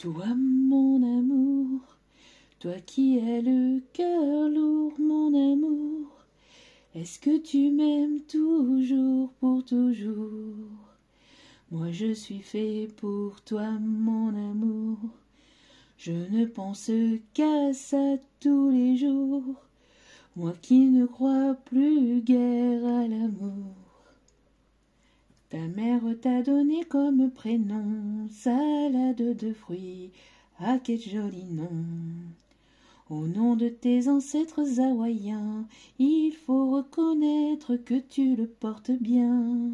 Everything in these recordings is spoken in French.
Toi mon amour, toi qui as le cœur lourd, mon amour, est-ce que tu m'aimes toujours pour toujours? Moi je suis fait pour toi mon amour, je ne pense qu'à ça tous les jours, moi qui ne crois plus guère à l'amour. Ta mère t'a donné comme prénom salade de fruits, ah quel joli nom. Au nom de tes ancêtres hawaïens, il faut reconnaître que tu le portes bien.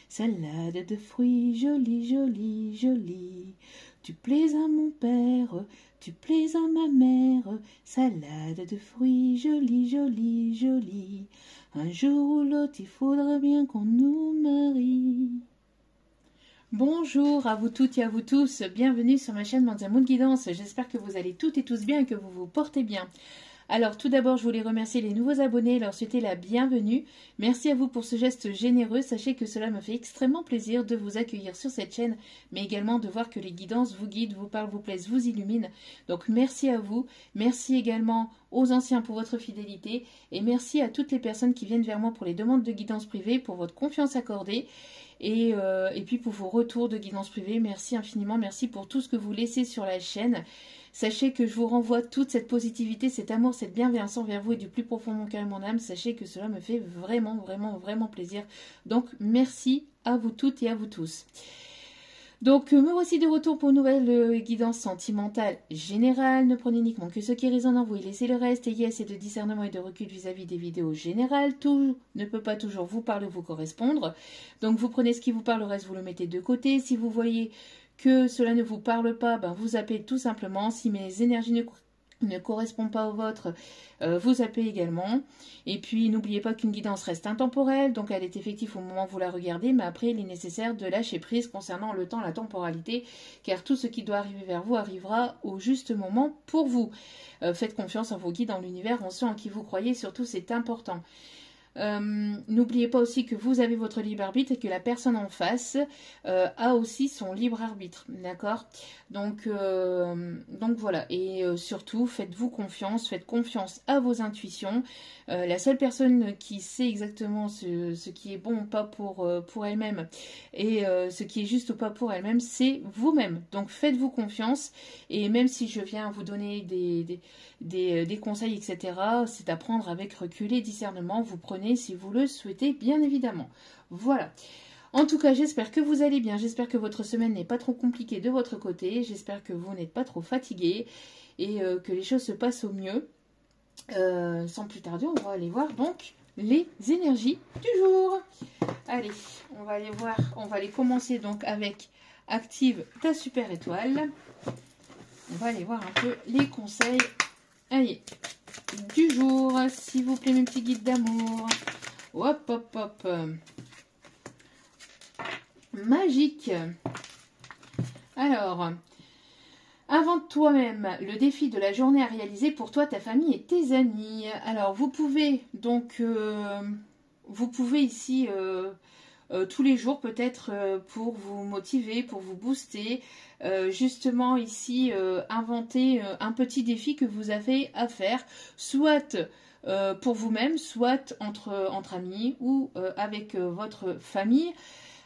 Salade de fruits, jolie, jolie, jolie. Tu plais à mon père, tu plais à ma mère. Salade de fruits, jolie, jolie, jolie. Un jour ou l'autre, il faudra bien qu'on nous marie. Bonjour à vous toutes et à vous tous, bienvenue sur ma chaîne Mandia Moon Guidance. J'espère que vous allez toutes et tous bien et que vous vous portez bien. Alors tout d'abord, je voulais remercier les nouveaux abonnés et leur souhaiter la bienvenue. Merci à vous pour ce geste généreux. Sachez que cela me fait extrêmement plaisir de vous accueillir sur cette chaîne, mais également de voir que les guidances vous guident, vous parlent, vous plaisent, vous illuminent. Donc merci à vous. Merci également aux anciens pour votre fidélité. Et merci à toutes les personnes qui viennent vers moi pour les demandes de guidance privée, pour votre confiance accordée. Et puis pour vos retours de guidance privée, merci infiniment. Merci pour tout ce que vous laissez sur la chaîne. Sachez que je vous renvoie toute cette positivité, cet amour, cette bienveillance envers vous et du plus profond de mon cœur et mon âme. Sachez que cela me fait vraiment, vraiment, vraiment plaisir. Donc, merci à vous toutes et à vous tous. Donc, me voici de retour pour une nouvelle guidance sentimentale générale. Ne prenez uniquement que ce qui résonne en vous et laissez le reste. Ayez assez de discernement et de recul vis-à-vis des vidéos générales. Tout ne peut pas toujours vous parler ou vous correspondre. Donc, vous prenez ce qui vous parle, le reste, vous le mettez de côté. Si vous voyez que cela ne vous parle pas, ben vous zappez tout simplement. Si mes énergies ne correspondent pas aux vôtres, vous zappez également. Et puis n'oubliez pas qu'une guidance reste intemporelle, donc elle est effective au moment où vous la regardez, mais après il est nécessaire de lâcher prise concernant le temps, la temporalité, car tout ce qui doit arriver vers vous arrivera au juste moment pour vous. Faites confiance en vos guides, en l'univers, en ceux en qui vous croyez, surtout c'est important. N'oubliez pas aussi que vous avez votre libre arbitre et que la personne en face a aussi son libre arbitre, d'accord, donc voilà, et surtout faites-vous confiance, faites confiance à vos intuitions. La seule personne qui sait exactement ce qui est bon ou pas pour elle-même et ce qui est juste ou pas pour elle-même, c'est vous-même. Donc faites-vous confiance, et même si je viens vous donner des conseils, etc., c'est à prendre avec recul et discernement. Vous prenez si vous le souhaitez, bien évidemment. Voilà. En tout cas, j'espère que vous allez bien. J'espère que votre semaine n'est pas trop compliquée de votre côté. J'espère que vous n'êtes pas trop fatigué et que les choses se passent au mieux. Sans plus tarder, on va aller voir donc les énergies du jour. Allez, on va aller voir. On va aller commencer donc avec Active ta super étoile. On va aller voir un peu les conseils. Allez, du jour, s'il vous plaît, mes petits guides d'amour. Hop, hop, hop. Magique. Alors, invente toi-même le défi de la journée à réaliser pour toi, ta famille et tes amis. Alors, vous pouvez donc, ici, tous les jours peut-être pour vous motiver, pour vous booster, justement ici, inventer un petit défi que vous avez à faire, soit pour vous-même, soit entre amis ou avec votre famille.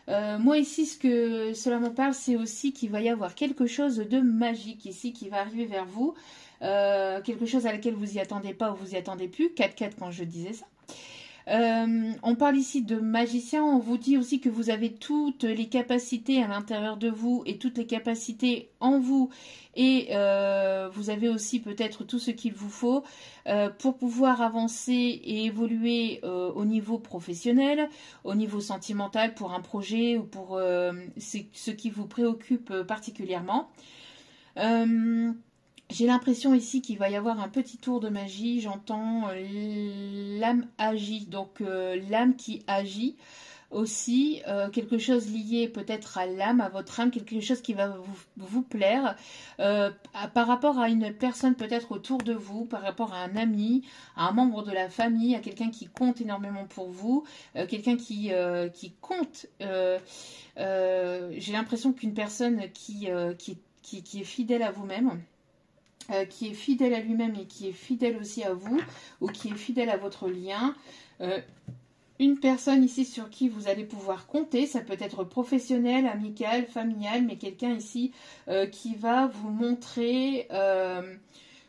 Moi ici, ce que cela me parle, c'est aussi qu'il va y avoir quelque chose de magique ici qui va arriver vers vous, quelque chose à laquelle vous y attendez pas ou vous y attendez plus, 4-4 quand je disais ça. On parle ici de magicien. On vous dit aussi que vous avez toutes les capacités à l'intérieur de vous et toutes les capacités en vous, et vous avez aussi peut-être tout ce qu'il vous faut pour pouvoir avancer et évoluer au niveau professionnel, au niveau sentimental, pour un projet ou pour ce qui vous préoccupe particulièrement. J'ai l'impression ici qu'il va y avoir un petit tour de magie. J'entends l'âme agit, donc l'âme qui agit aussi, quelque chose lié peut-être à l'âme, à votre âme, quelque chose qui va vous plaire par rapport à une personne peut-être autour de vous, par rapport à un ami, à un membre de la famille, à quelqu'un qui compte énormément pour vous, quelqu'un qui compte. J'ai l'impression qu'une personne qui est qui est fidèle à vous-même, qui est fidèle à lui-même et qui est fidèle aussi à vous, ou qui est fidèle à votre lien. Une personne ici sur qui vous allez pouvoir compter, ça peut être professionnel, amical, familial, mais quelqu'un ici qui va vous montrer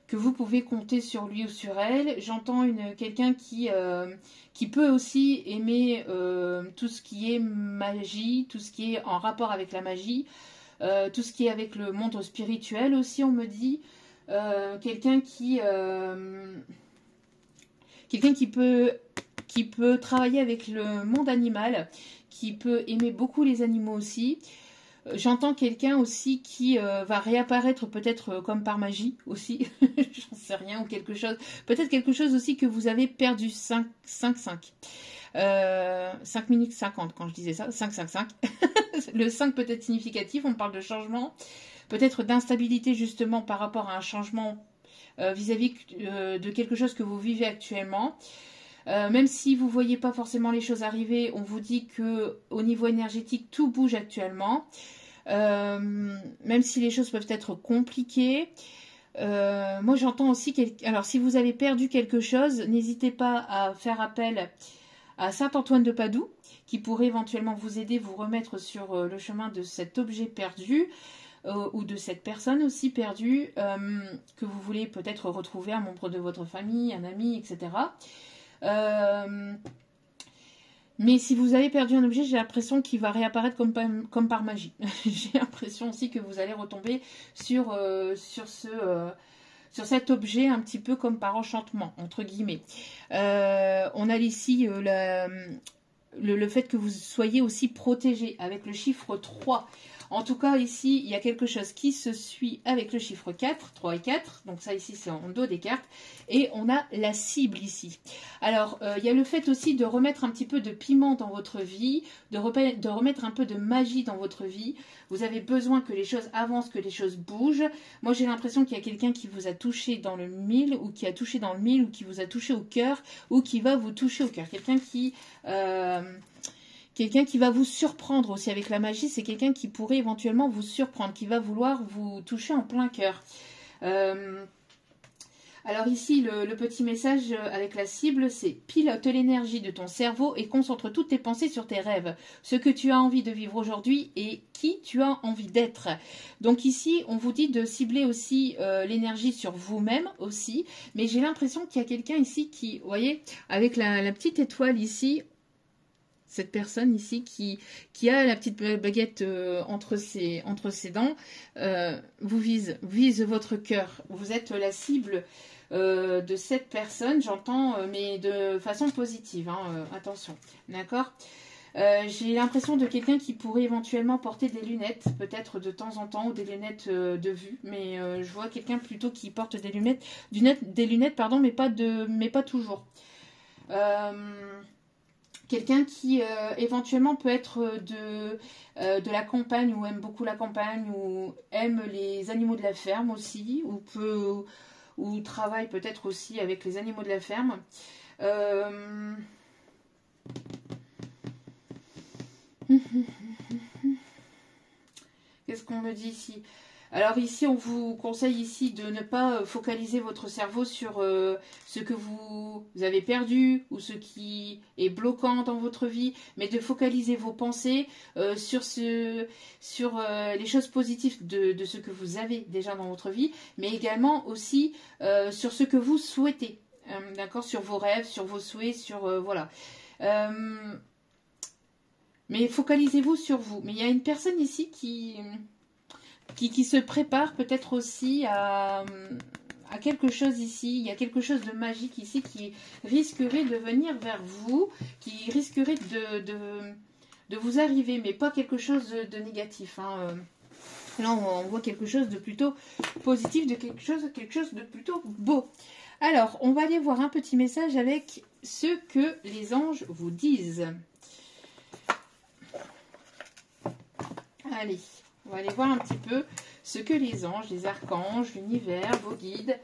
que vous pouvez compter sur lui ou sur elle. J'entends quelqu'un qui peut aussi aimer tout ce qui est magie, tout ce qui est en rapport avec la magie, tout ce qui est avec le monde spirituel aussi, on me dit. Quelqu'un qui peut travailler avec le monde animal, qui peut aimer beaucoup les animaux aussi. J'entends quelqu'un aussi qui va réapparaître peut-être comme par magie aussi, j'en sais rien, ou quelque chose, peut-être quelque chose aussi que vous avez perdu, 5 minutes 50 quand je disais ça, 5. Le 5 peut être significatif, on parle de changement, peut-être d'instabilité justement par rapport à un changement vis-à-vis de quelque chose que vous vivez actuellement. Même si vous ne voyez pas forcément les choses arriver, on vous dit que au niveau énergétique, tout bouge actuellement. Même si les choses peuvent être compliquées. Moi, j'entends aussi... Alors, si vous avez perdu quelque chose, n'hésitez pas à faire appel à Saint-Antoine de Padoue, qui pourrait éventuellement vous aider, vous remettre sur le chemin de cet objet perdu, ou de cette personne aussi perdue, que vous voulez peut-être retrouver, un membre de votre famille, un ami, etc. Mais si vous avez perdu un objet, j'ai l'impression qu'il va réapparaître comme par magie. J'ai l'impression aussi que vous allez retomber sur cet objet un petit peu comme par enchantement, entre guillemets. On a ici le fait que vous soyez aussi protégé avec le chiffre 3. En tout cas, ici, il y a quelque chose qui se suit avec le chiffre 4, 3 et 4. Donc ça, ici, c'est en dos des cartes. Et on a la cible ici. Alors, il y a le fait aussi de remettre un petit peu de piment dans votre vie, de remettre un peu de magie dans votre vie. Vous avez besoin que les choses avancent, que les choses bougent. Moi, j'ai l'impression qu'il y a quelqu'un qui vous a touché dans le mille, ou qui a touché dans le mille, ou qui vous a touché au cœur, ou qui va vous toucher au cœur. Quelqu'un qui va vous surprendre aussi avec la magie, c'est quelqu'un qui pourrait éventuellement vous surprendre, qui va vouloir vous toucher en plein cœur. Alors ici, le petit message avec la cible, c'est « Pilote l'énergie de ton cerveau et concentre toutes tes pensées sur tes rêves, ce que tu as envie de vivre aujourd'hui et qui tu as envie d'être. » Donc ici, on vous dit de cibler aussi l'énergie sur vous-même aussi, mais j'ai l'impression qu'il y a quelqu'un ici qui, vous voyez, avec la petite étoile ici, cette personne ici qui a la petite baguette entre ses dents, vous vise votre cœur. Vous êtes la cible de cette personne, j'entends, mais de façon positive, hein, attention, d'accord. J'ai l'impression de quelqu'un qui pourrait éventuellement porter des lunettes, peut-être de temps en temps, ou des lunettes de vue, mais je vois quelqu'un plutôt qui porte des lunettes, pardon, mais pas toujours. Quelqu'un qui éventuellement peut être de la campagne, ou aime beaucoup la campagne, ou aime les animaux de la ferme aussi, ou travaille peut-être aussi avec les animaux de la ferme. Qu'est-ce qu'on me dit ici? Alors ici, on vous conseille ici de ne pas focaliser votre cerveau sur ce que vous avez perdu ou ce qui est bloquant dans votre vie, mais de focaliser vos pensées sur les choses positives de ce que vous avez déjà dans votre vie, mais également aussi sur ce que vous souhaitez, d'accord, sur vos rêves, sur vos souhaits, sur voilà. Mais focalisez-vous sur vous. Mais il y a une personne ici qui se prépare peut-être aussi à quelque chose ici. Il y a quelque chose de magique ici qui risquerait de venir vers vous, qui risquerait de vous arriver, mais pas quelque chose de négatif. Hein. Là, on voit quelque chose de plutôt positif, de quelque chose de plutôt beau. Alors, on va aller voir un petit message avec ce que les anges vous disent. Allez. On va aller voir un petit peu ce que les anges, les archanges, l'univers, vos guides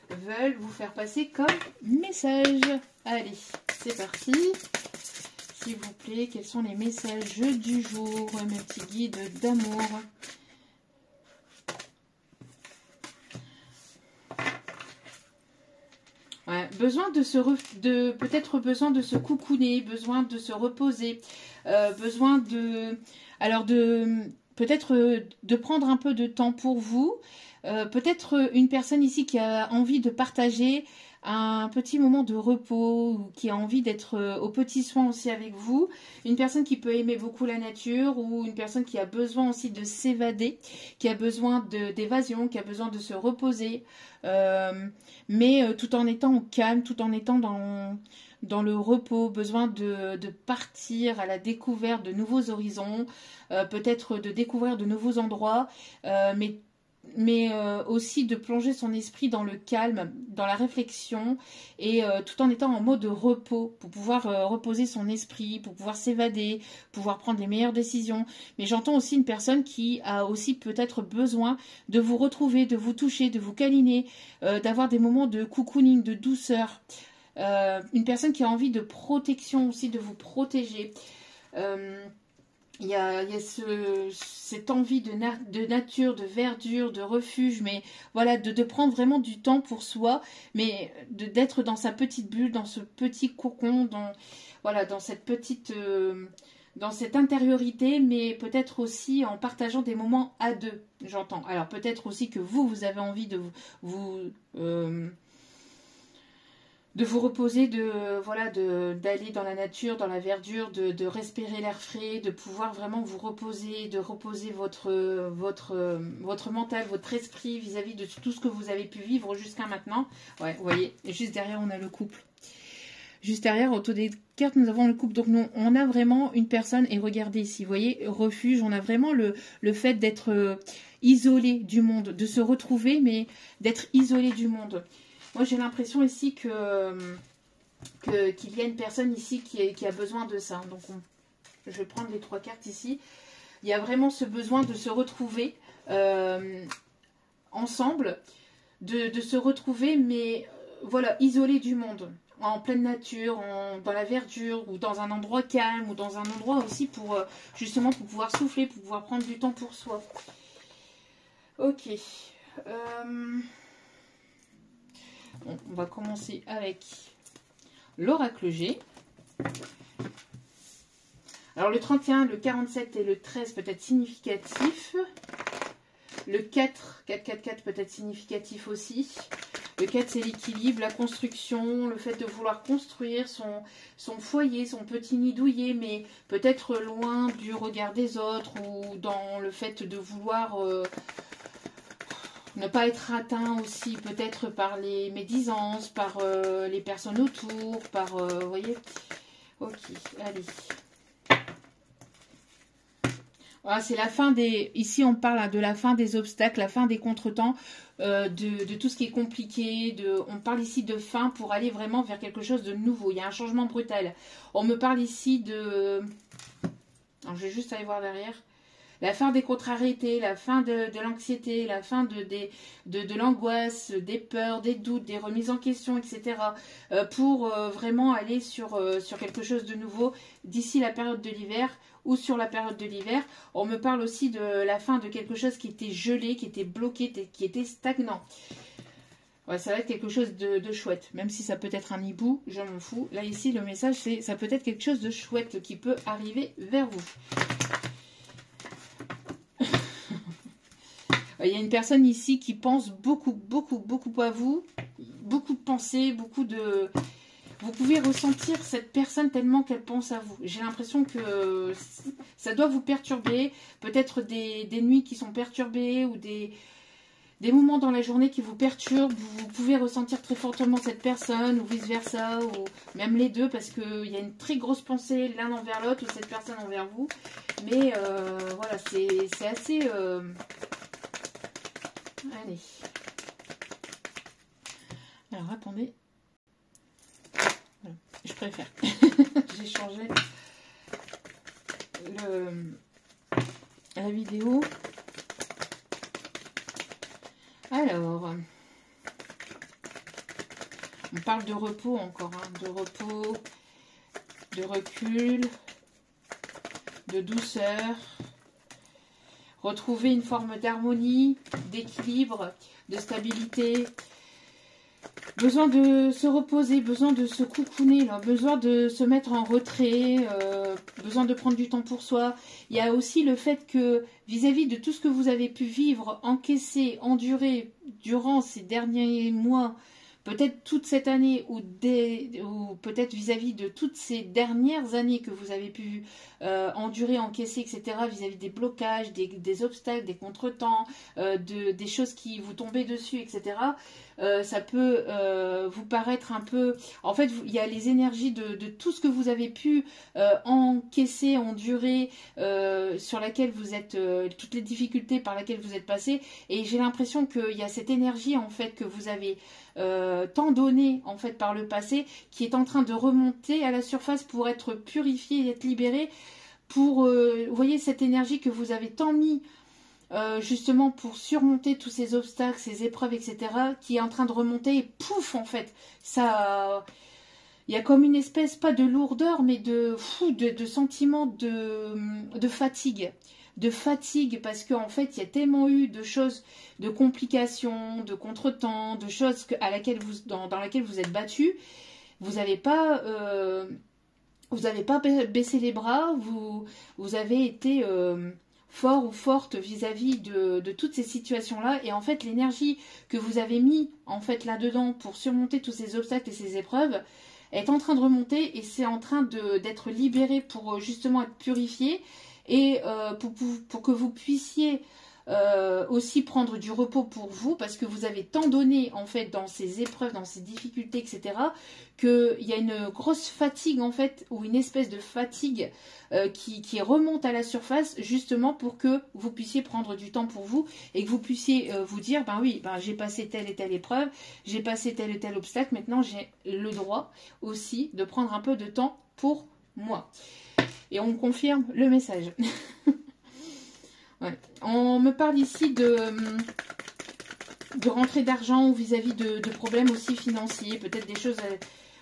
veulent vous faire passer comme message. Allez, c'est parti. S'il vous plaît, quels sont les messages du jour, mes petits guides d'amour? besoin peut-être besoin de se coucouner, besoin de se reposer, besoin de... Alors, peut-être de prendre un peu de temps pour vous. Peut-être une personne ici qui a envie de partager un petit moment de repos, ou qui a envie d'être aux petits soins aussi avec vous. Une personne qui peut aimer beaucoup la nature, ou une personne qui a besoin aussi de s'évader, qui a besoin d'évasion, qui a besoin de se reposer, mais tout en étant au calme, tout en étant dans le repos, besoin de partir à la découverte de nouveaux horizons, peut-être de découvrir de nouveaux endroits, mais aussi de plonger son esprit dans le calme, dans la réflexion, et tout en étant en mode repos, pour pouvoir reposer son esprit, pour pouvoir s'évader, pouvoir prendre les meilleures décisions. Mais j'entends aussi une personne qui a aussi peut-être besoin de vous retrouver, de vous toucher, de vous câliner, d'avoir des moments de cocooning, de douceur. Une personne qui a envie de protection aussi, de vous protéger. Il y a cette envie de nature, de verdure, de refuge, mais voilà, de prendre vraiment du temps pour soi, mais d'être dans sa petite bulle, dans ce petit cocon, voilà, dans cette petite... dans cette intériorité, mais peut-être aussi en partageant des moments à deux, j'entends. Alors peut-être aussi que vous avez envie de vous reposer, d'aller dans la nature, dans la verdure, de respirer l'air frais, de pouvoir vraiment vous reposer, de reposer votre mental, votre esprit vis-à-vis de tout ce que vous avez pu vivre jusqu'à maintenant. Ouais, vous voyez, et juste derrière, on a le couple. Juste derrière, autour des cartes, nous avons le couple. Donc, on a vraiment une personne, et regardez ici, vous voyez, refuge, on a vraiment le fait d'être isolé du monde, de se retrouver, mais d'être isolé du monde. Moi, j'ai l'impression ici qu'il y a une personne ici qui a besoin de ça. Donc, je vais prendre les 3 cartes ici. Il y a vraiment ce besoin de se retrouver ensemble, de se retrouver, mais voilà, isolé du monde, en pleine nature, dans la verdure, ou dans un endroit calme, ou dans un endroit aussi pour justement pour pouvoir souffler, pour pouvoir prendre du temps pour soi. Ok. Bon, on va commencer avec l'oracle G. Alors le 31, le 47 et le 13 peut être significatif. Le 4 peut être significatif aussi. Le 4 c'est l'équilibre, la construction, le fait de vouloir construire son foyer, son petit nid douillet, mais peut-être loin du regard des autres, ou dans le fait de vouloir... ne pas être atteint aussi peut-être par les médisances, par les personnes autour, par... vous voyez. Ok, allez. Voilà, c'est la fin des... Ici, on parle de la fin des obstacles, la fin des contretemps, de tout ce qui est compliqué. On parle ici de fin pour aller vraiment vers quelque chose de nouveau. Il y a un changement brutal. On me parle ici de... Alors, je vais juste aller voir derrière. La fin des contrariétés, la fin de l'anxiété, la fin de l'angoisse, des peurs, des doutes, des remises en question, etc. Pour vraiment aller sur quelque chose de nouveau d'ici la période de l'hiver ou sur la période de l'hiver. On me parle aussi de la fin de quelque chose qui était gelé, qui était bloqué, qui était stagnant. Ouais, ça va être quelque chose de chouette, même si ça peut être un hibou, je m'en fous. Là, ici, le message, c'est ça peut être quelque chose de chouette qui peut arriver vers vous. Il y a une personne ici qui pense beaucoup, beaucoup, beaucoup à vous. Beaucoup de pensées, beaucoup de... Vous pouvez ressentir cette personne tellement qu'elle pense à vous. J'ai l'impression que ça doit vous perturber. Peut-être des nuits qui sont perturbées ou des moments dans la journée qui vous perturbent. Vous pouvez ressentir très fortement cette personne ou vice-versa, ou même les deux, parce qu'il y a une très grosse pensée l'un envers l'autre ou cette personne envers vous. Mais voilà, c'est assez... Allez. Alors, attendez. Voilà. Je préfère. J'ai changé la vidéo. Alors, on parle de repos encore, hein, de repos, de recul, de douceur. Retrouver une forme d'harmonie, d'équilibre, de stabilité. Besoin de se reposer, besoin de se coucouner, là, besoin de se mettre en retrait, besoin de prendre du temps pour soi. Il y a aussi le fait que vis-à-vis de tout ce que vous avez pu vivre, encaisser, endurer durant ces derniers mois, peut-être toute cette année ou peut-être vis-à-vis de toutes ces dernières années que vous avez pu endurer, encaisser, etc., vis-à-vis des blocages, des obstacles, des contretemps, des choses qui vous tombaient dessus, etc., ça peut vous paraître un peu... En fait, il y a les énergies de tout ce que vous avez pu encaisser, endurer, sur laquelle vous êtes... toutes les difficultés par lesquelles vous êtes passé. Et j'ai l'impression qu'il y a cette énergie, en fait, que vous avez tant donné, en fait, par le passé, qui est en train de remonter à la surface pour être purifiée et être libérée. Pour, vous voyez, cette énergie que vous avez tant mis... justement pour surmonter tous ces obstacles, ces épreuves, etc., qui est en train de remonter et pouf, en fait, ça, il y a comme une espèce, pas de lourdeur, mais de sentiment de fatigue. De fatigue, parce qu'en fait, il y a tellement eu de choses, de complications, de contretemps, de choses dans laquelle vous êtes battu. Vous n'avez pas... vous n'avez pas baissé les bras, vous avez été... fort ou forte vis-à-vis de toutes ces situations-là. Et en fait, l'énergie que vous avez mis en fait là-dedans pour surmonter tous ces obstacles et ces épreuves est en train de remonter et c'est en train d'être libéré pour justement être purifié et pour que vous puissiez aussi prendre du repos pour vous parce que vous avez tant donné en fait dans ces épreuves, dans ces difficultés, etc. qu'il y a une grosse fatigue en fait ou une espèce de fatigue qui remonte à la surface justement pour que vous puissiez prendre du temps pour vous et que vous puissiez vous dire ben oui, ben, j'ai passé telle et telle épreuve, j'ai passé tel et tel obstacle, maintenant j'ai le droit aussi de prendre un peu de temps pour moi. Et on confirme le message. Ouais. On me parle ici de rentrée d'argent ou vis-à-vis de problèmes aussi financiers, peut-être des choses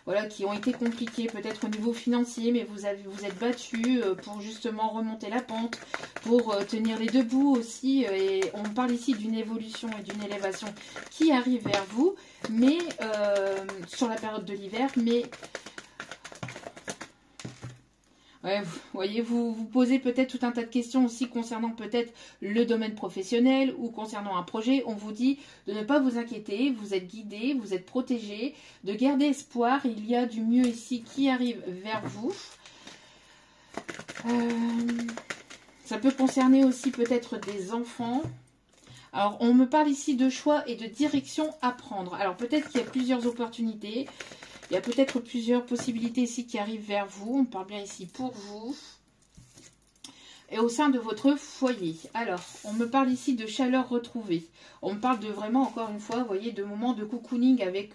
voilà, qui ont été compliquées, peut-être au niveau financier, mais vous êtes battu pour justement remonter la pente, pour tenir les deux bouts aussi, et on parle ici d'une évolution et d'une élévation qui arrive vers vous, mais sur la période de l'hiver, mais... Ouais, vous voyez, vous posez peut-être tout un tas de questions aussi concernant peut-être le domaine professionnel ou concernant un projet. On vous dit de ne pas vous inquiéter, vous êtes guidé, vous êtes protégé, de garder espoir. Il y a du mieux ici qui arrive vers vous. Ça peut concerner aussi peut-être des enfants. Alors, on me parle ici de choix et de direction à prendre. Alors, peut-être qu'il y a plusieurs opportunités. Il y a peut-être plusieurs possibilités ici qui arrivent vers vous. On parle bien ici pour vous. Et au sein de votre foyer. Alors, on me parle ici de chaleur retrouvée. On me parle de vraiment, encore une fois, vous voyez, de moments de cocooning avec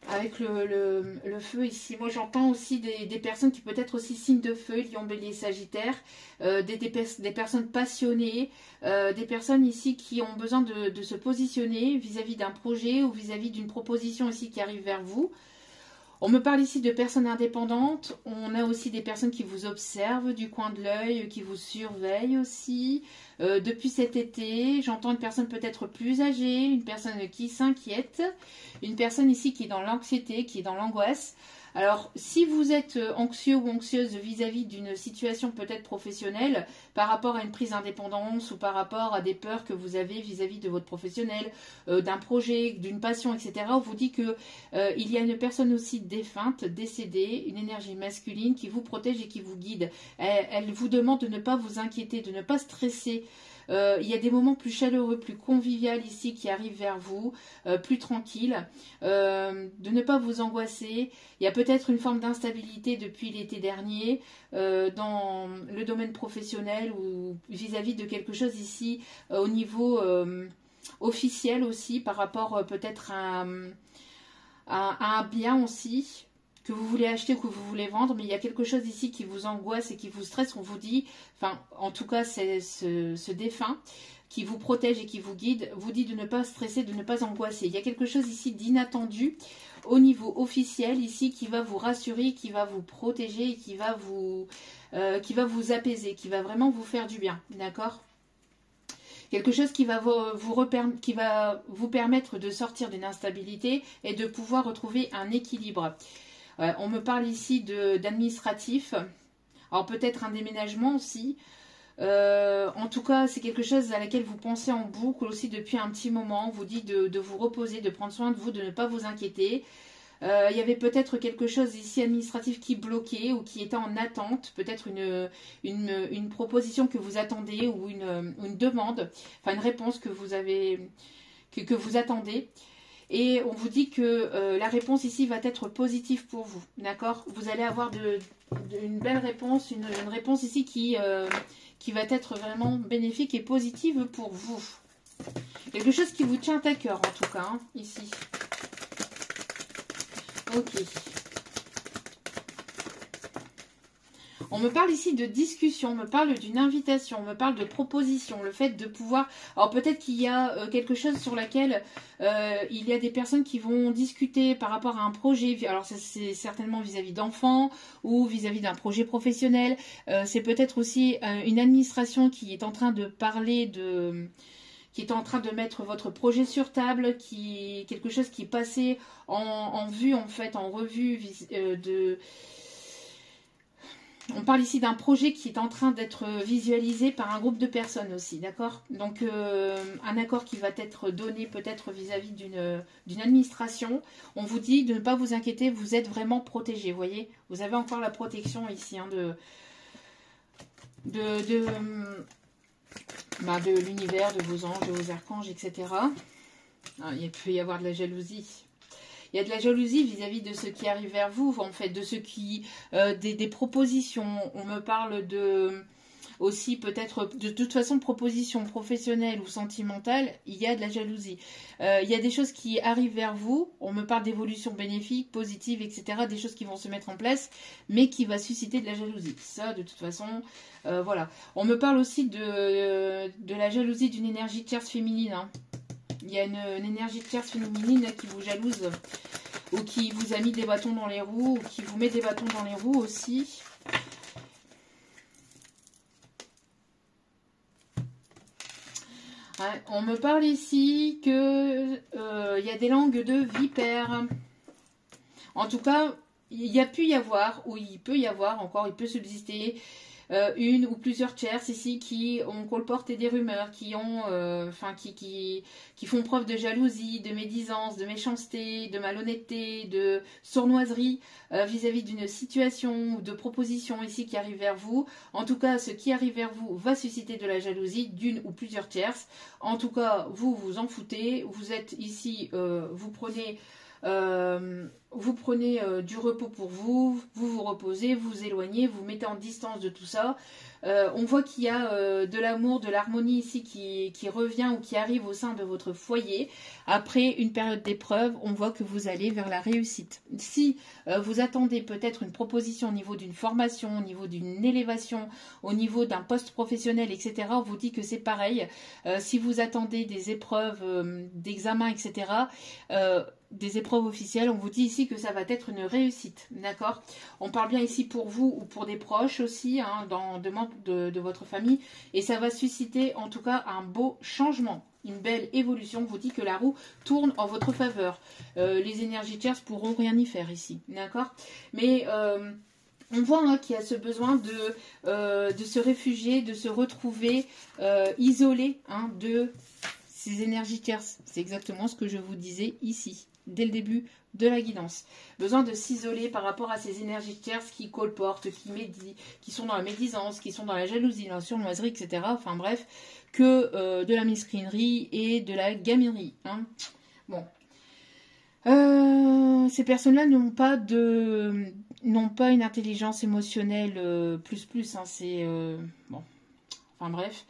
avec le feu ici. Moi, j'entends aussi des personnes qui peut-être aussi signe de feu, Lion, Bélier, Sagittaire, des personnes passionnées, des personnes ici qui ont besoin de se positionner vis-à-vis d'un projet ou vis-à-vis d'une proposition ici qui arrive vers vous. On me parle ici de personnes indépendantes. On a aussi des personnes qui vous observent du coin de l'œil, qui vous surveillent aussi. Depuis cet été, j'entends une personne peut-être plus âgée, une personne qui s'inquiète, une personne ici qui est dans l'anxiété, qui est dans l'angoisse. Alors, si vous êtes anxieux ou anxieuse vis-à-vis d'une situation peut-être professionnelle, par rapport à une prise d'indépendance ou par rapport à des peurs que vous avez vis-à-vis de votre professionnel, d'un projet, d'une passion, etc., on vous dit que il y a une personne aussi défunte, décédée, une énergie masculine qui vous protège et qui vous guide. Elle vous demande de ne pas vous inquiéter, de ne pas stresser. Il y a des moments plus chaleureux, plus conviviaux ici qui arrivent vers vous, plus tranquilles, de ne pas vous angoisser. Il y a peut-être une forme d'instabilité depuis l'été dernier dans le domaine professionnel ou vis-à-vis de quelque chose ici au niveau officiel aussi par rapport peut-être à un bien aussi que vous voulez acheter ou que vous voulez vendre, mais il y a quelque chose ici qui vous angoisse et qui vous stresse, on vous dit, enfin en tout cas c'est ce défunt qui vous protège et qui vous guide, vous dit de ne pas stresser, de ne pas angoisser. Il y a quelque chose ici d'inattendu au niveau officiel ici qui va vous rassurer, qui va vous protéger et qui va vous apaiser, qui va vraiment vous faire du bien, d'accord ? Quelque chose qui va vous permettre de sortir d'une instabilité et de pouvoir retrouver un équilibre. On me parle ici d'administratif. Alors peut-être un déménagement aussi. En tout cas, c'est quelque chose à laquelle vous pensez en boucle aussi depuis un petit moment. On vous dit de vous reposer, de prendre soin de vous, de ne pas vous inquiéter. Il y avait peut-être quelque chose ici administratif qui bloquait ou qui était en attente, peut-être une proposition que vous attendez ou une demande, enfin une réponse que vous avez, que vous attendez. Et on vous dit que la réponse ici va être positive pour vous, d'accord? Vous allez avoir une belle réponse, une réponse ici qui va être vraiment bénéfique et positive pour vous. Quelque chose qui vous tient à cœur en tout cas, hein, ici. Ok. On me parle ici de discussion, on me parle d'une invitation, on me parle de proposition, le fait de pouvoir... Alors peut-être qu'il y a quelque chose sur laquelle il y a des personnes qui vont discuter par rapport à un projet. Alors c'est certainement vis-à-vis d'enfants ou vis-à-vis d'un projet professionnel. C'est peut-être aussi une administration qui est en train de parler de... qui est en train de mettre votre projet sur table, quelque chose qui est passé en vue, en fait, en revue On parle ici d'un projet qui est en train d'être visualisé par un groupe de personnes aussi, d'accord? Donc, un accord qui va être donné peut-être vis-à-vis d'une administration. On vous dit de ne pas vous inquiéter, vous êtes vraiment protégé, vous voyez? Vous avez encore la protection ici, hein, de l'univers, de vos anges, de vos archanges, etc. Ah, il peut y avoir de la jalousie. Il y a de la jalousie vis-à-vis de ce qui arrive vers vous, en fait, de ce qui... des propositions. On me parle aussi peut-être, de toute façon, propositions professionnelles ou sentimentales, il y a de la jalousie. Il y a des choses qui arrivent vers vous, on me parle d'évolution bénéfique, positive, etc., des choses qui vont se mettre en place, mais qui va susciter de la jalousie. Ça, de toute façon, voilà. On me parle aussi de la jalousie d'une énergie tierce féminine, hein. Il y a une énergie tierce féminine qui vous jalouse ou qui vous a mis des bâtons dans les roues ou qui vous met des bâtons dans les roues aussi. Ouais, on me parle ici que il y a des langues de vipères. En tout cas, il y a pu y avoir, ou il peut y avoir encore, il peut subsister une ou plusieurs tierces ici qui ont colporté des rumeurs, qui font preuve de jalousie, de médisance, de méchanceté, de malhonnêteté, de sournoiserie vis-à-vis d'une situation ou de proposition ici qui arrive vers vous. En tout cas, ce qui arrive vers vous va susciter de la jalousie d'une ou plusieurs tierces. En tout cas, vous vous en foutez. Vous êtes ici, vous prenez du repos pour vous, vous reposez, vous éloignez, vous mettez en distance de tout ça. On voit qu'il y a de l'amour, de l'harmonie ici qui revient ou qui arrive au sein de votre foyer. Après une période d'épreuve, on voit que vous allez vers la réussite. Si vous attendez peut-être une proposition au niveau d'une formation, au niveau d'une élévation, au niveau d'un poste professionnel, etc., on vous dit que c'est pareil. Si vous attendez des épreuves d'examen, etc., des épreuves officielles, on vous dit ici que ça va être une réussite, d'accord? On parle bien ici pour vous ou pour des proches aussi, hein, de membres de votre famille, et ça va susciter en tout cas un beau changement, une belle évolution. On vous dit que la roue tourne en votre faveur. Les énergies tierces pourront rien y faire ici, d'accord? Mais on voit hein, qu'il y a ce besoin de se réfugier, de se retrouver isolé hein, de ces énergies tierces. C'est exactement ce que je vous disais ici, dès le début de la guidance. Besoin de s'isoler par rapport à ces énergies tierces qui colportent, qui sont dans la médisance, qui sont dans la jalousie, dans la sournoiserie, etc. Enfin bref, que de la mesquinerie et de la gaminerie. Hein. Bon. Ces personnes-là n'ont pas une intelligence émotionnelle plus. Hein, c'est bon. Enfin bref.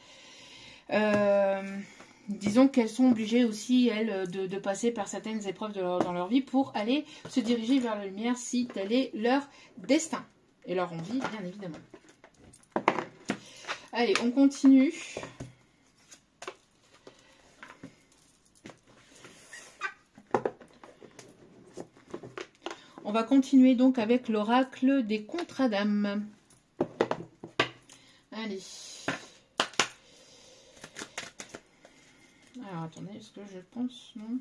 Disons qu'elles sont obligées aussi, elles, de passer par certaines épreuves dans leur vie pour aller se diriger vers la lumière si tel est leur destin. Et leur envie, bien évidemment. Allez, on continue. On va continuer donc avec l'oracle des contrats d'âme. Allez. Alors, attendez, est-ce que je pense... Non,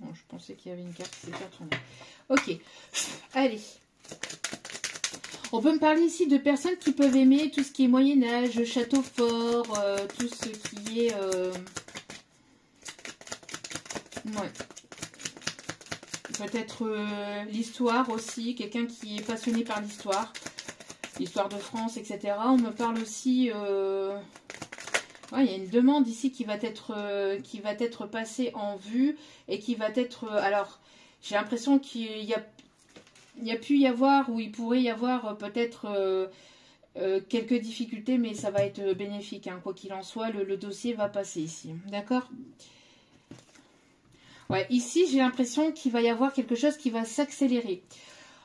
bon, je pensais qu'il y avait une carte qui s'était retournée. Ok, allez. On peut me parler ici de personnes qui peuvent aimer tout ce qui est Moyen-Âge, château fort, tout ce qui est... Ouais. Peut-être l'histoire aussi, quelqu'un qui est passionné par l'histoire. L'histoire de France, etc. On me parle aussi... Ouais, il y a une demande ici qui va être passée en vue et qui va être... alors, j'ai l'impression qu'il y a pu y avoir, ou il pourrait y avoir peut-être quelques difficultés, mais ça va être bénéfique. Hein. Quoi qu'il en soit, le dossier va passer ici. D'accord? Ouais, ici, j'ai l'impression qu'il va y avoir quelque chose qui va s'accélérer.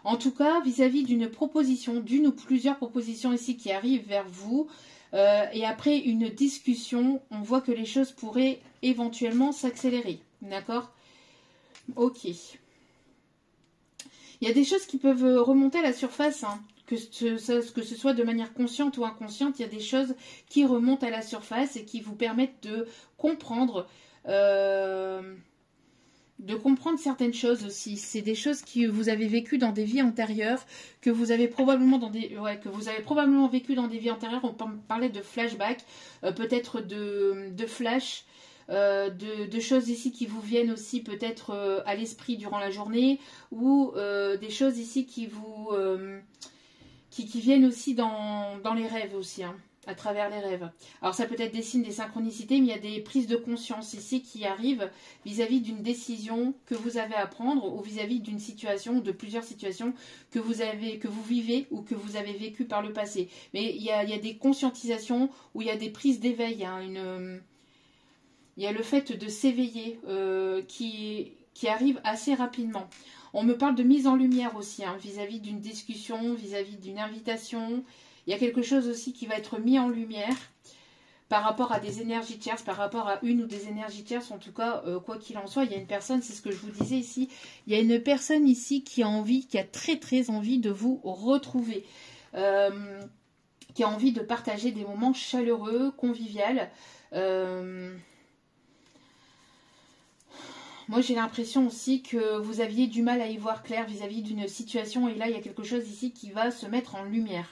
En tout cas, vis-à-vis d'une proposition, d'une ou plusieurs propositions ici qui arrivent vers vous, et après une discussion, on voit que les choses pourraient éventuellement s'accélérer. D'accord? Ok. Il y a des choses qui peuvent remonter à la surface, hein. Que ce soit de manière consciente ou inconsciente, il y a des choses qui remontent à la surface et qui vous permettent de comprendre... certaines choses aussi. C'est des choses que vous avez vécues dans des vies antérieures, que vous avez probablement vécu dans des vies antérieures. On parlait de flashback, peut-être de flash, de choses ici qui vous viennent aussi peut-être à l'esprit durant la journée, ou des choses ici qui vous qui viennent aussi dans les rêves aussi, hein. À travers les rêves. Alors ça peut être des signes, des synchronicités, mais il y a des prises de conscience ici qui arrivent vis-à-vis d'une décision que vous avez à prendre ou vis-à-vis d'une situation ou de plusieurs situations que vous vivez ou que vous avez vécues par le passé. Mais il y a des conscientisations où il y a des prises d'éveil, hein, il y a le fait de s'éveiller qui arrive assez rapidement. On me parle de mise en lumière aussi, hein, vis-à-vis d'une discussion, vis-à-vis d'une invitation. Il y a quelque chose aussi qui va être mis en lumière par rapport à des énergies tierces, par rapport à une ou des énergies tierces. En tout cas, quoi qu'il en soit, il y a une personne, c'est ce que je vous disais ici, il y a une personne ici qui a très très envie de vous retrouver, qui a envie de partager des moments chaleureux, conviviaux. Moi, j'ai l'impression aussi que vous aviez du mal à y voir clair vis-à-vis d'une situation, et là, il y a quelque chose ici qui va se mettre en lumière.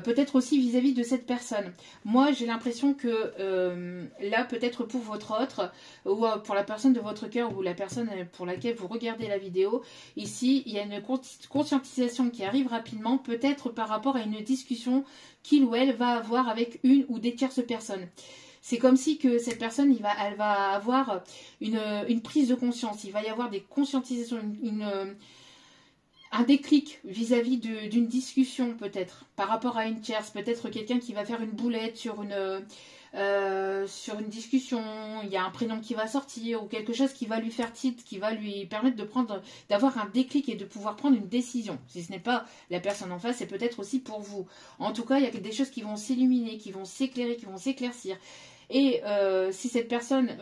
Peut-être aussi vis-à-vis de cette personne. Moi, j'ai l'impression que là, peut-être pour votre autre, ou pour la personne de votre cœur, ou la personne pour laquelle vous regardez la vidéo, ici, il y a une conscientisation qui arrive rapidement, peut-être par rapport à une discussion qu'il ou elle va avoir avec une ou des tierces personnes. C'est comme si que cette personne, elle va avoir une prise de conscience. Il va y avoir des conscientisations, un déclic vis-à-vis d'une discussion peut-être, par rapport à une tierce, peut-être quelqu'un qui va faire une boulette sur une discussion, il y a un prénom qui va sortir, ou quelque chose qui va lui faire titre, qui va lui permettre d'avoir un déclic et de pouvoir prendre une décision. Si ce n'est pas la personne en face, c'est peut-être aussi pour vous. En tout cas, il y a des choses qui vont s'illuminer, qui vont s'éclairer, qui vont s'éclaircir. Et si cette personne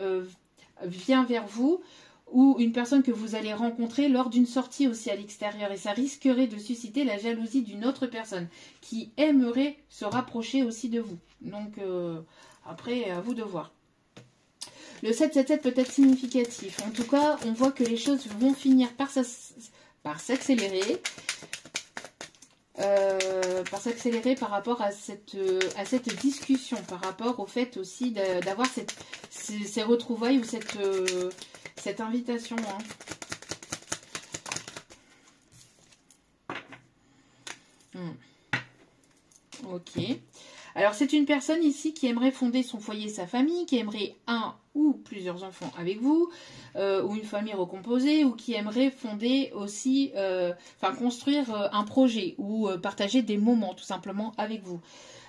vient vers vous, ou une personne que vous allez rencontrer lors d'une sortie aussi à l'extérieur, et ça risquerait de susciter la jalousie d'une autre personne qui aimerait se rapprocher aussi de vous. Donc après, à vous de voir. Le 777 peut être significatif. En tout cas, on voit que les choses vont finir par s'accélérer. Par rapport à cette discussion, par rapport au fait aussi d'avoir ces retrouvailles ou cette invitation. Hein. Ok. Alors, c'est une personne ici qui aimerait fonder son foyer, sa famille, qui aimerait un ou plusieurs enfants avec vous, ou une famille recomposée, ou qui aimerait fonder aussi, construire un projet, ou partager des moments tout simplement avec vous.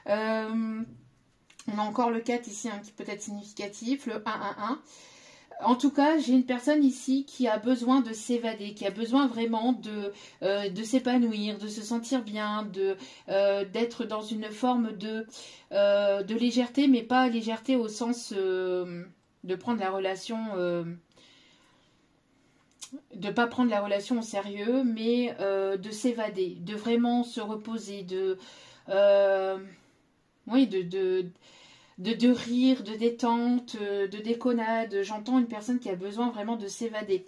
On a encore le 4 ici, hein, qui peut être significatif, le 1-1-1. En tout cas, j'ai une personne ici qui a besoin de s'évader, qui a besoin vraiment de s'épanouir, de se sentir bien, d'être dans une forme de légèreté, mais pas légèreté au sens de prendre la relation, de pas prendre la relation au sérieux, mais de s'évader, de vraiment se reposer, de rire, de détente, de déconnade. J'entends une personne qui a besoin vraiment de s'évader.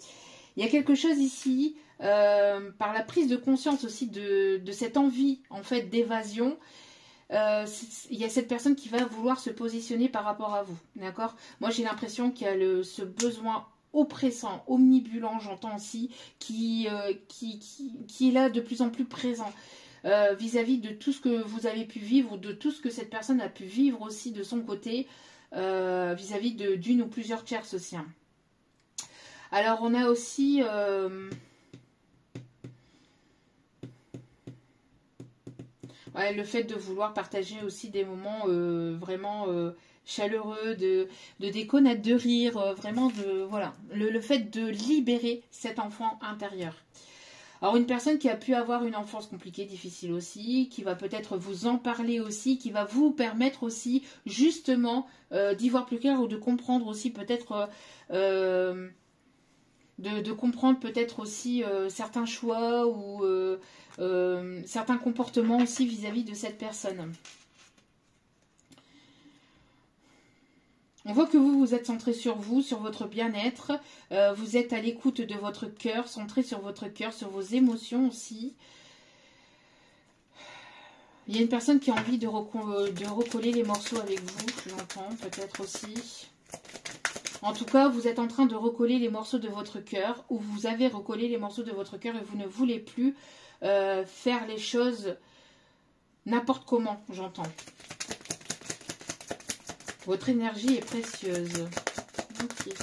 Il y a quelque chose ici, par la prise de conscience aussi de cette envie en fait d'évasion. Il y a cette personne qui va vouloir se positionner par rapport à vous, d'accord? Moi j'ai l'impression qu'il y a ce besoin oppressant, omnibulant, j'entends aussi, qui est là de plus en plus présent vis-à-vis de tout ce que vous avez pu vivre, de tout ce que cette personne a pu vivre aussi de son côté, vis-à-vis d'une ou plusieurs tierces aussi. Hein. Alors on a aussi... ouais, le fait de vouloir partager aussi des moments vraiment chaleureux, de déconnade, de rire, vraiment de... Voilà, le fait de libérer cet enfant intérieur. Alors une personne qui a pu avoir une enfance compliquée, difficile aussi, qui va peut-être vous en parler aussi, qui va vous permettre aussi justement d'y voir plus clair ou de comprendre aussi peut-être... de comprendre peut-être aussi certains choix ou certains comportements aussi vis-à-vis de cette personne. On voit que vous êtes centré sur vous, sur votre bien-être. Vous êtes à l'écoute de votre cœur, centré sur votre cœur, sur vos émotions aussi. Il y a une personne qui a envie de recoller les morceaux avec vous, j'entends peut-être aussi. En tout cas, vous êtes en train de recoller les morceaux de votre cœur, ou vous avez recollé les morceaux de votre cœur et vous ne voulez plus faire les choses n'importe comment, j'entends. Votre énergie est précieuse. Ok.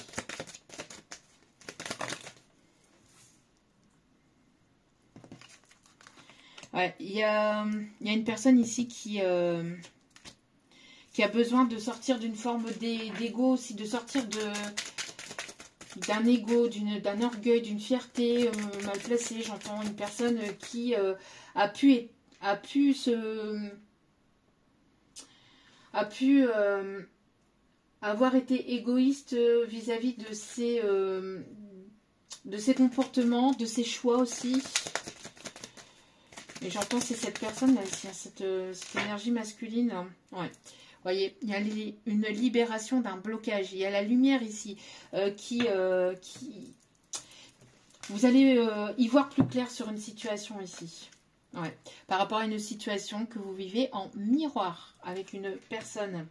Ouais, il y a une personne ici qui a besoin de sortir d'une forme d'ego aussi, de sortir d'un ego, d'un orgueil, d'une fierté mal placée. J'entends une personne qui a pu avoir été égoïste vis-à-vis de ses comportements, de ses choix aussi. Et j'entends c'est cette personne, là, ici, cette énergie masculine. Ouais. Vous voyez, il y a une libération d'un blocage. Il y a la lumière ici qui... Vous allez y voir plus clair sur une situation ici. Ouais. Par rapport à une situation que vous vivez en miroir avec une personne.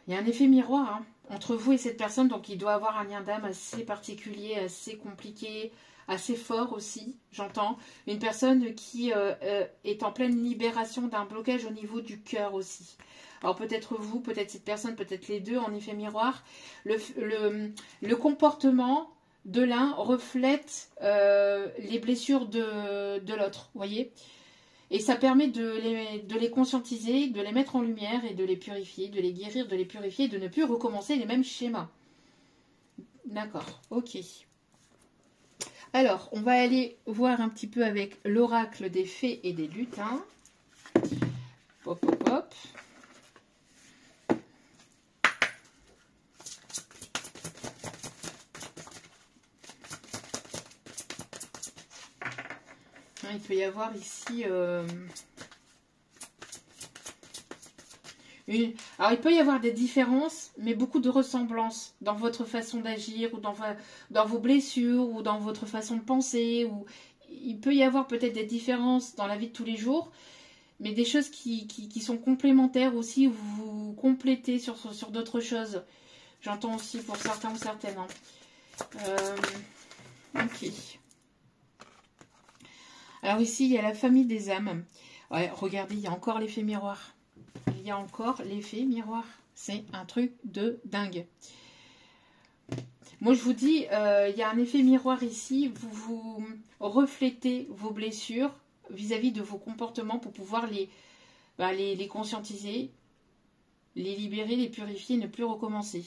Il y a un effet miroir hein, entre vous et cette personne. Donc il doit avoir un lien d'âme assez particulier, assez compliqué, assez fort aussi, j'entends. Une personne qui est en pleine libération d'un blocage au niveau du cœur aussi. Alors peut-être vous, peut-être cette personne, peut-être les deux en effet miroir. Le comportement de l'un reflète les blessures de l'autre, vous voyez. Et ça permet de les conscientiser, de les mettre en lumière et de les purifier, de les guérir, de les purifier, de ne plus recommencer les mêmes schémas. D'accord, ok. Alors, on va aller voir un petit peu avec l'oracle des fées et des lutins. Hop, hop, hop. Il peut y avoir ici... Alors, il peut y avoir des différences, mais beaucoup de ressemblances dans votre façon d'agir, ou dans vos blessures, ou dans votre façon de penser. Ou... Il peut y avoir peut-être des différences dans la vie de tous les jours, mais des choses qui sont complémentaires aussi, où vous vous complétez sur d'autres choses. J'entends aussi pour certains ou certaines. Hein. Ok. Alors ici, il y a la famille des âmes. Ouais, regardez, il y a encore l'effet miroir. Il y a encore l'effet miroir. C'est un truc de dingue. Moi, je vous dis, il y a un effet miroir ici. Vous reflétez vos blessures vis-à-vis de vos comportements pour pouvoir les conscientiser, les libérer, les purifier, ne plus recommencer.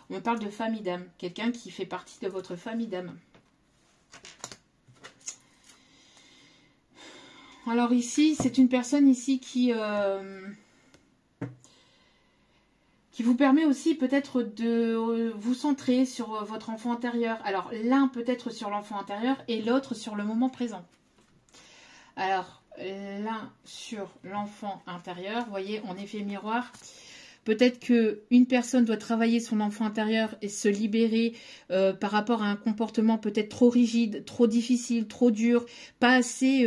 On me parle de famille d'âme. Quelqu'un qui fait partie de votre famille d'âme. Alors ici, c'est une personne ici qui vous permet aussi peut-être de vous centrer sur votre enfant intérieur. Alors l'un peut-être sur l'enfant intérieur et l'autre sur le moment présent. Alors l'un sur l'enfant intérieur. Vous voyez, en effet miroir. Peut-être qu'une personne doit travailler son enfant intérieur et se libérer par rapport à un comportement peut-être trop rigide, trop difficile, trop dur, pas assez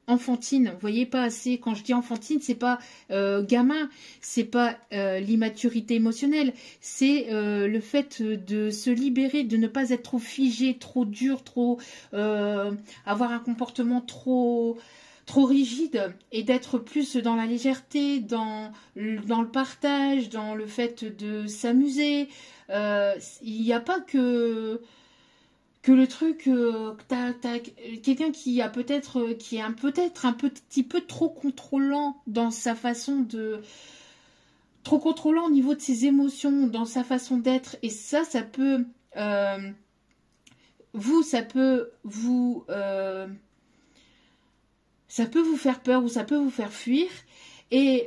enfantine. Vous voyez, pas assez. Quand je dis enfantine, c'est pas gamin, c'est pas l'immaturité émotionnelle, c'est le fait de se libérer, de ne pas être trop figé, trop dur, trop avoir un comportement trop rigide et d'être plus dans la légèreté, dans le partage, dans le fait de s'amuser. Il n'y a pas que le truc t'as quelqu'un qui a peut-être peut-être un petit peu trop contrôlant dans sa façon de trop contrôlant au niveau de ses émotions, dans sa façon d'être, et ça peut ça peut vous faire peur ou ça peut vous faire fuir. Et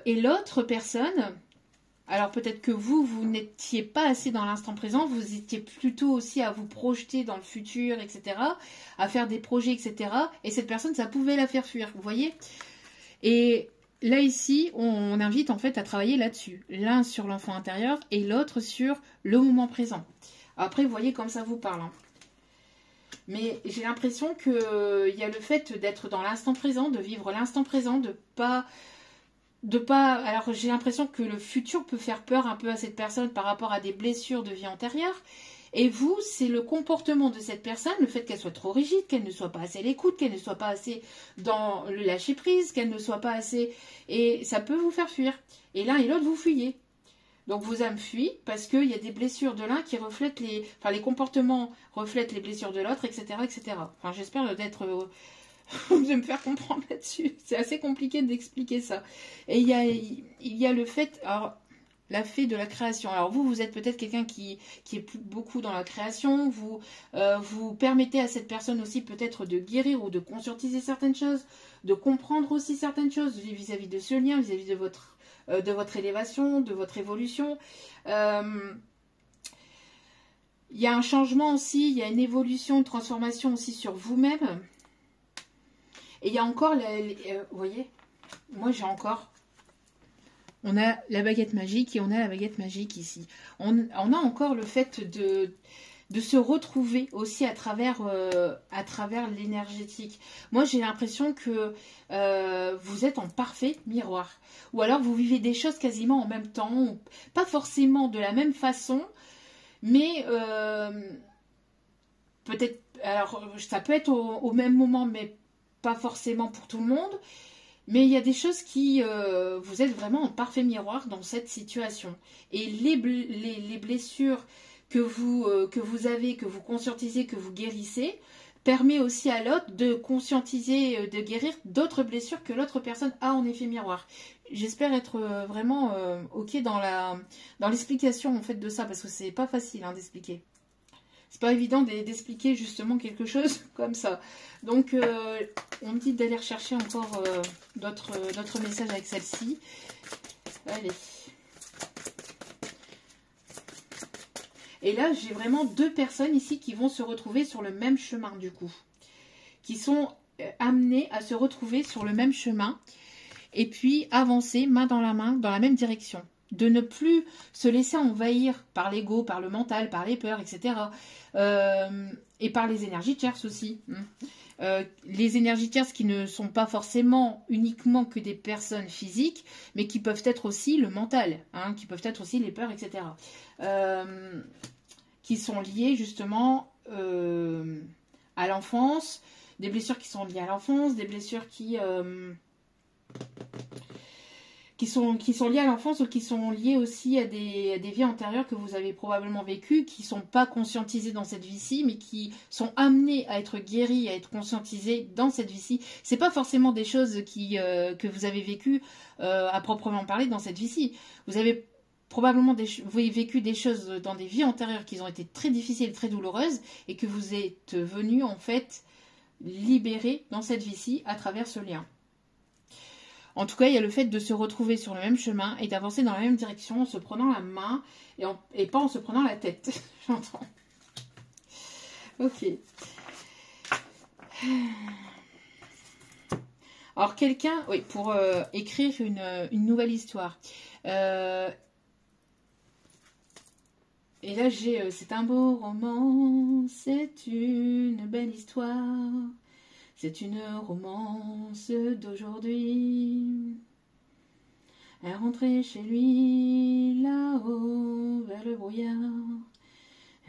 l'autre personne, alors peut-être que vous n'étiez pas assez dans l'instant présent, vous étiez plutôt aussi à vous projeter dans le futur, etc., à faire des projets, etc. Et cette personne, ça pouvait la faire fuir, vous voyez. Et là, ici, on invite en fait à travailler là-dessus. L'un sur l'enfant intérieur et l'autre sur le moment présent. Après, vous voyez comme ça vous parle, hein. Mais j'ai l'impression qu'il y a le fait d'être dans l'instant présent, de vivre l'instant présent, de pas... Alors j'ai l'impression que le futur peut faire peur un peu à cette personne par rapport à des blessures de vie antérieure. Et vous, c'est le comportement de cette personne, le fait qu'elle soit trop rigide, qu'elle ne soit pas assez à l'écoute, qu'elle ne soit pas assez dans le lâcher prise, qu'elle ne soit pas assez... Et ça peut vous faire fuir. Et l'un et l'autre, vous fuyez. Donc vos âmes fuient parce qu'il y a des blessures de l'un qui reflètent les... Enfin, les comportements reflètent les blessures de l'autre, etc., etc. Enfin, j'espère d'être... de me faire comprendre là-dessus. C'est assez compliqué d'expliquer ça. Et il y a le fait... Alors, la fée de la création. Alors vous êtes peut-être quelqu'un qui est beaucoup dans la création. Vous permettez à cette personne aussi peut-être de guérir ou de conscientiser certaines choses, de comprendre aussi certaines choses vis-à-vis de ce lien, vis-à-vis de votre élévation, de votre évolution. Il y a un changement aussi, il y a une évolution, une transformation aussi sur vous-même. Et il y a encore, vous voyez, moi j'ai encore, on a la baguette magique et on a la baguette magique ici. On a encore le fait de se retrouver aussi à travers l'énergétique. Moi j'ai l'impression que vous êtes en parfait miroir. Ou alors vous vivez des choses quasiment en même temps, pas forcément de la même façon, mais peut-être, alors ça peut être au même moment, mais pas forcément pour tout le monde, mais il y a des choses qui... vous êtes vraiment en parfait miroir dans cette situation. Et les blessures que vous avez, que vous conscientisez, que vous guérissez, permet aussi à l'autre de conscientiser, de guérir d'autres blessures que l'autre personne a en effet miroir. J'espère être vraiment ok dans l'explication en fait de ça, parce que c'est pas facile hein, d'expliquer. C'est pas évident d'expliquer justement quelque chose comme ça. Donc, on me dit d'aller rechercher encore d'autres messages avec celle-ci. Allez. Et là, j'ai vraiment deux personnes ici qui vont se retrouver sur le même chemin du coup. Qui sont amenées à se retrouver sur le même chemin. Et puis, avancer main dans la main, dans la même direction. De ne plus se laisser envahir par l'ego, par le mental, par les peurs, etc. Et par les énergies tierces aussi. Les énergies tierces qui ne sont pas forcément uniquement que des personnes physiques, mais qui peuvent être aussi le mental, hein, qui peuvent être aussi les peurs, etc. Qui sont liées justement à l'enfance, des blessures qui sont liées à l'enfance, des blessures qui sont liées à l'enfance ou qui sont liées aussi à des vies antérieures que vous avez probablement vécues, qui ne sont pas conscientisées dans cette vie-ci, mais qui sont amenées à être guéries, à être conscientisées dans cette vie-ci. C'est pas forcément des choses que vous avez vécues à proprement parler dans cette vie-ci. Vous avez probablement vécu des choses dans des vies antérieures qui ont été très difficiles, très douloureuses, et que vous êtes venu en fait libérer dans cette vie-ci à travers ce lien. En tout cas, il y a le fait de se retrouver sur le même chemin et d'avancer dans la même direction en se prenant la main et pas en se prenant la tête. J'entends. Ok. Alors quelqu'un, oui, pour écrire une nouvelle histoire. Et là j'ai, c'est un beau roman, c'est une belle histoire, c'est une romance d'aujourd'hui. Elle rentrait chez lui, là-haut, vers le brouillard.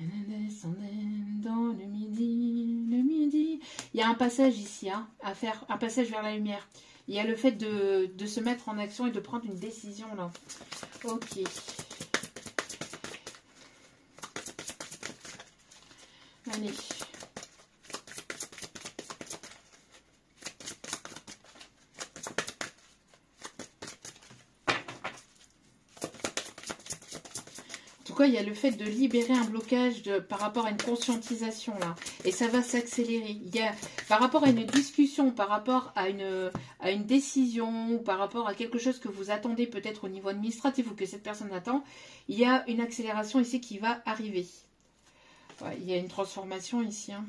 Elle descendait dans le midi, le midi. Il y a un passage ici, hein, à faire, un passage vers la lumière. Il y a le fait de se mettre en action et de prendre une décision, là. Ok. Allez. En tout cas, il y a le fait de libérer un blocage par rapport à une conscientisation, là. Et ça va s'accélérer. Il y a, par rapport à une discussion, par rapport à une décision, ou par rapport à quelque chose que vous attendez peut-être au niveau administratif ou que cette personne attend, il y a une accélération ici qui va arriver. Ouais, il y a une transformation ici. Hein.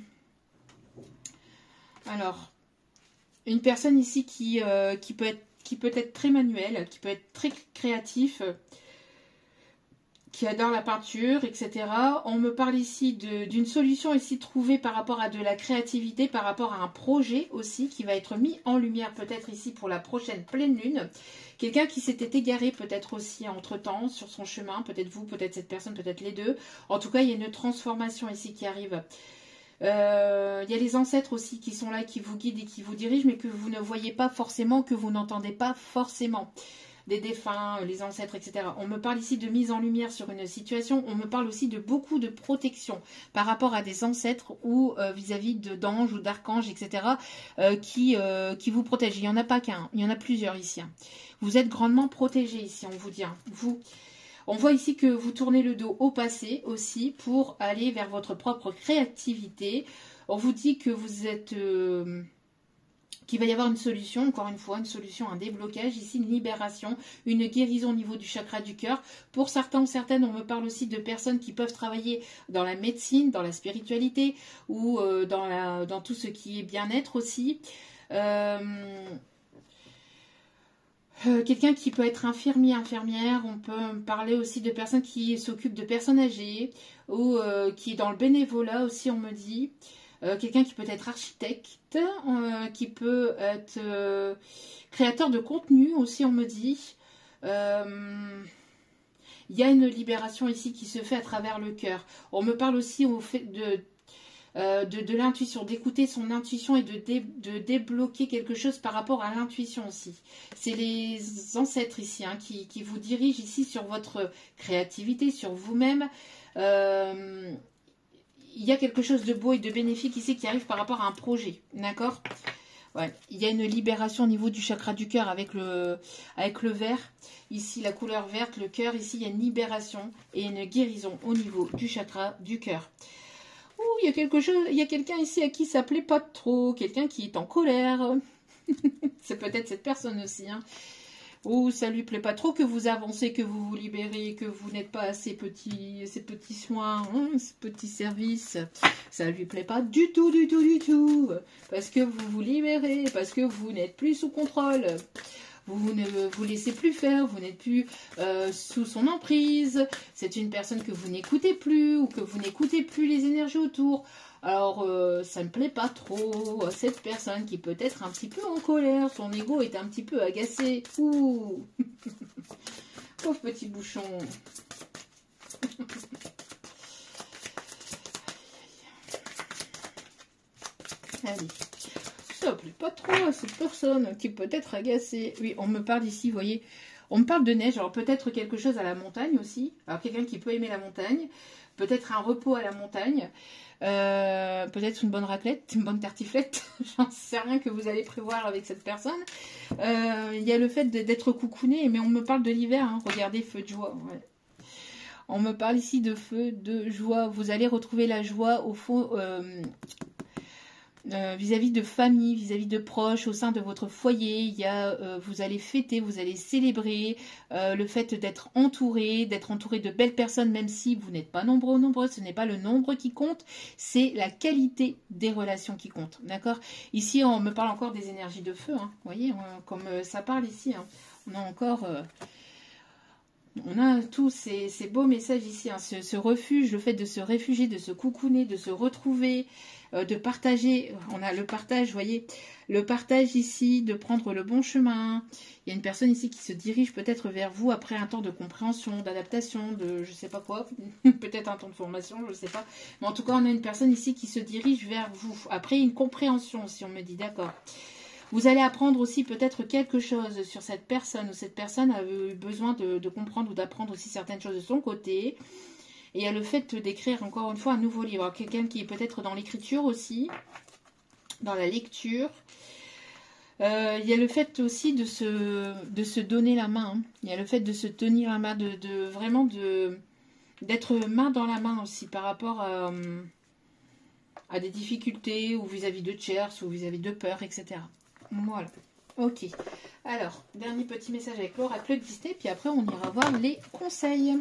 Alors, une personne ici qui peut être très manuelle, qui peut être très créatif, qui adore la peinture, etc. On me parle ici d'une solution ici trouvée par rapport à de la créativité, par rapport à un projet aussi qui va être mis en lumière peut-être ici pour la prochaine pleine lune. Quelqu'un qui s'était égaré peut-être aussi entre-temps sur son chemin, peut-être vous, peut-être cette personne, peut-être les deux. En tout cas, il y a une transformation ici qui arrive. Il y a les ancêtres aussi qui sont là, qui vous guident et qui vous dirigent, mais que vous ne voyez pas forcément, que vous n'entendez pas forcément. Des défunts, les ancêtres, etc. On me parle ici de mise en lumière sur une situation. On me parle aussi de beaucoup de protection par rapport à des ancêtres ou vis-à-vis d'anges ou d'archanges, etc. Qui vous protègent. Il n'y en a pas qu'un, il y en a plusieurs ici. Hein. Vous êtes grandement protégés ici, on vous dit. Hein. On voit ici que vous tournez le dos au passé aussi pour aller vers votre propre créativité. On vous dit que vous êtes... qu'il va y avoir une solution, encore une fois, une solution, un déblocage, ici une libération, une guérison au niveau du chakra du cœur. Pour certains ou certaines, on me parle aussi de personnes qui peuvent travailler dans la médecine, dans la spiritualité ou dans tout ce qui est bien-être aussi. Quelqu'un qui peut être infirmier, infirmière, on peut parler aussi de personnes qui s'occupent de personnes âgées ou qui est dans le bénévolat aussi, on me dit. Quelqu'un qui peut être architecte, qui peut être créateur de contenu aussi, on me dit. Il y a une libération ici qui se fait à travers le cœur. On me parle aussi au fait de l'intuition, d'écouter son intuition et de débloquer quelque chose par rapport à l'intuition aussi. C'est les ancêtres ici hein, qui vous dirigent ici sur votre créativité, sur vous-même. Il y a quelque chose de beau et de bénéfique ici qui arrive par rapport à un projet, d'accord? Ouais. Il y a une libération au niveau du chakra du cœur avec le vert. Ici, la couleur verte, le cœur. Ici, il y a une libération et une guérison au niveau du chakra du cœur. Ouh, il y a quelque chose, il y a quelqu'un ici à qui ça plaît pas trop, quelqu'un qui est en colère. C'est peut-être cette personne aussi, hein. Ou ça lui plaît pas trop que vous avancez, que vous vous libérez, que vous n'êtes pas à ces petits soins, hein, ces petits services. Ça lui plaît pas du tout, du tout, du tout. Parce que vous vous libérez, parce que vous n'êtes plus sous contrôle. Vous ne vous laissez plus faire, vous n'êtes plus sous son emprise. C'est une personne que vous n'écoutez plus ou que vous n'écoutez plus les énergies autour. Alors, ça ne me plaît pas trop, cette personne qui peut être un petit peu en colère, son ego est un petit peu agacé. Ouh. Pauvre petit bouchon. Allez. Ça ne plaît pas trop à cette personne qui peut être agacée. Oui, on me parle ici, vous voyez, on me parle de neige, alors peut-être quelque chose à la montagne aussi. Alors quelqu'un qui peut aimer la montagne, peut-être un repos à la montagne. Peut-être une bonne raclette, une bonne tartiflette, j'en sais rien que vous allez prévoir avec cette personne. Il y a le fait d'être coucouné, mais on me parle de l'hiver, hein. Regardez, feu de joie. Ouais. On me parle ici de feu de joie. Vous allez retrouver la joie au fond, vis-à-vis de famille, vis-à-vis de proches, au sein de votre foyer, il y a, vous allez fêter, vous allez célébrer le fait d'être entouré de belles personnes, même si vous n'êtes pas nombreux ou nombreuses, ce n'est pas le nombre qui compte, c'est la qualité des relations qui compte, d'accord? Ici, on me parle encore des énergies de feu, hein, vous voyez, comme ça parle ici, hein, on a encore... on a tous ces beaux messages ici, hein, ce refuge, le fait de se réfugier, de se coucouner, de se retrouver, de partager. On a le partage, vous voyez, le partage ici, de prendre le bon chemin. Il y a une personne ici qui se dirige peut-être vers vous après un temps de compréhension, d'adaptation, de je sais pas quoi, peut-être un temps de formation, je ne sais pas. Mais en tout cas, on a une personne ici qui se dirige vers vous. Après une compréhension, si on me dit d'accord. Vous allez apprendre aussi peut-être quelque chose sur cette personne, ou cette personne a eu besoin de comprendre ou d'apprendre aussi certaines choses de son côté. Et il y a le fait d'écrire encore une fois un nouveau livre. Quelqu'un qui est peut-être dans l'écriture aussi, dans la lecture. Il y a le fait aussi de se donner la main. Hein. Il y a le fait de se tenir la main, vraiment d'être main dans la main aussi par rapport à des difficultés ou vis-à-vis de tierces ou vis-à-vis de peur, etc. Voilà. Ok. Alors, dernier petit message avec l'oracle Disney, puis après on ira voir les conseils.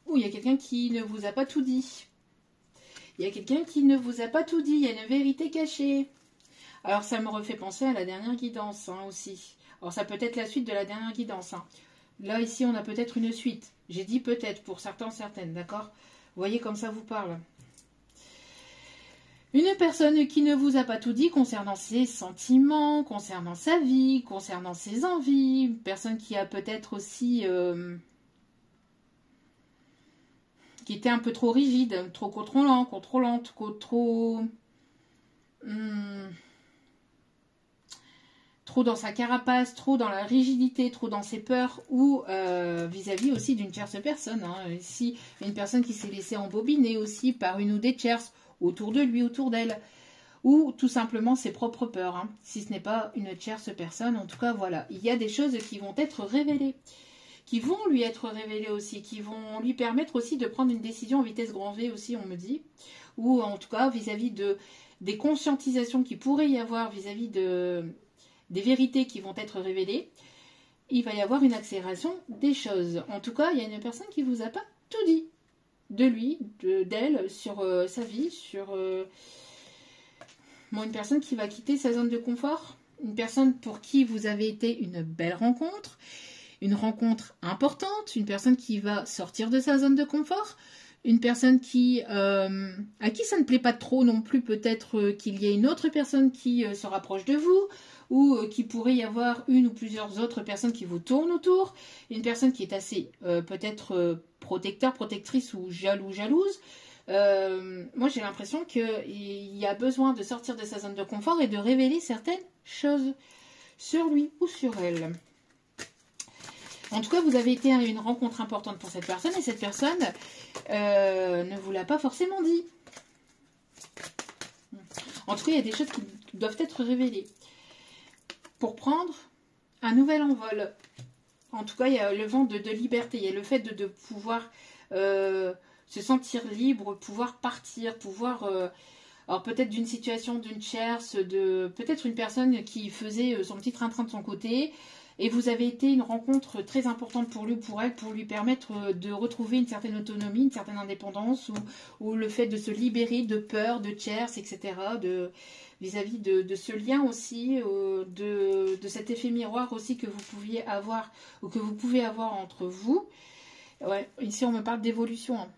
Ouh, il y a quelqu'un qui ne vous a pas tout dit. Il y a quelqu'un qui ne vous a pas tout dit. Il y a une vérité cachée. Alors, ça me refait penser à la dernière guidance hein, aussi. Alors, ça peut être la suite de la dernière guidance. Hein. Là, ici, on a peut-être une suite. J'ai dit peut-être pour certains, certaines, d'accord? Vous voyez comme ça vous parle. Une personne qui ne vous a pas tout dit concernant ses sentiments, concernant sa vie, concernant ses envies. Une personne qui a peut-être aussi... qui était un peu trop rigide, trop contrôlante, trop... trop dans sa carapace, trop dans la rigidité, trop dans ses peurs, ou vis-à-vis aussi d'une tierce personne. Hein. Ici, une personne qui s'est laissée embobiner aussi par une ou des tierces autour de lui, autour d'elle, ou tout simplement ses propres peurs, hein. Si ce n'est pas une tierce personne. En tout cas, voilà, il y a des choses qui vont être révélées, qui vont lui être révélées aussi, qui vont lui permettre aussi de prendre une décision en vitesse grand V aussi, on me dit, ou en tout cas vis-à-vis des conscientisations qui pourrait y avoir vis-à-vis des vérités qui vont être révélées, il va y avoir une accélération des choses. En tout cas, il y a une personne qui ne vous a pas tout dit de lui, d'elle, sur sa vie, sur une personne qui va quitter sa zone de confort, une personne pour qui vous avez été une belle rencontre, une rencontre importante, une personne qui va sortir de sa zone de confort, une personne à qui ça ne plaît pas trop non plus, peut-être qu'il y ait une autre personne qui se rapproche de vous, ou qu'il pourrait y avoir une ou plusieurs autres personnes qui vous tournent autour, une personne qui est assez peut-être protecteur, protectrice ou jaloux, jalouse. Moi j'ai l'impression qu'il y a besoin de sortir de sa zone de confort et de révéler certaines choses sur lui ou sur elle. En tout cas, vous avez été à une rencontre importante pour cette personne et cette personne ne vous l'a pas forcément dit. En tout cas, il y a des choses qui doivent être révélées pour prendre un nouvel envol. En tout cas, il y a le vent de liberté, il y a le fait de pouvoir se sentir libre, pouvoir partir, pouvoir... alors peut-être d'une situation d'une tierce, peut-être une personne qui faisait son petit train-train de son côté, et vous avez été une rencontre très importante pour lui, pour elle, pour lui permettre de retrouver une certaine autonomie, une certaine indépendance, ou le fait de se libérer de peur, de tierces, etc., vis-à-vis de ce lien aussi, de cet effet miroir aussi que vous pouviez avoir, ou que vous pouvez avoir entre vous. Ouais, ici on me parle d'évolution, hein.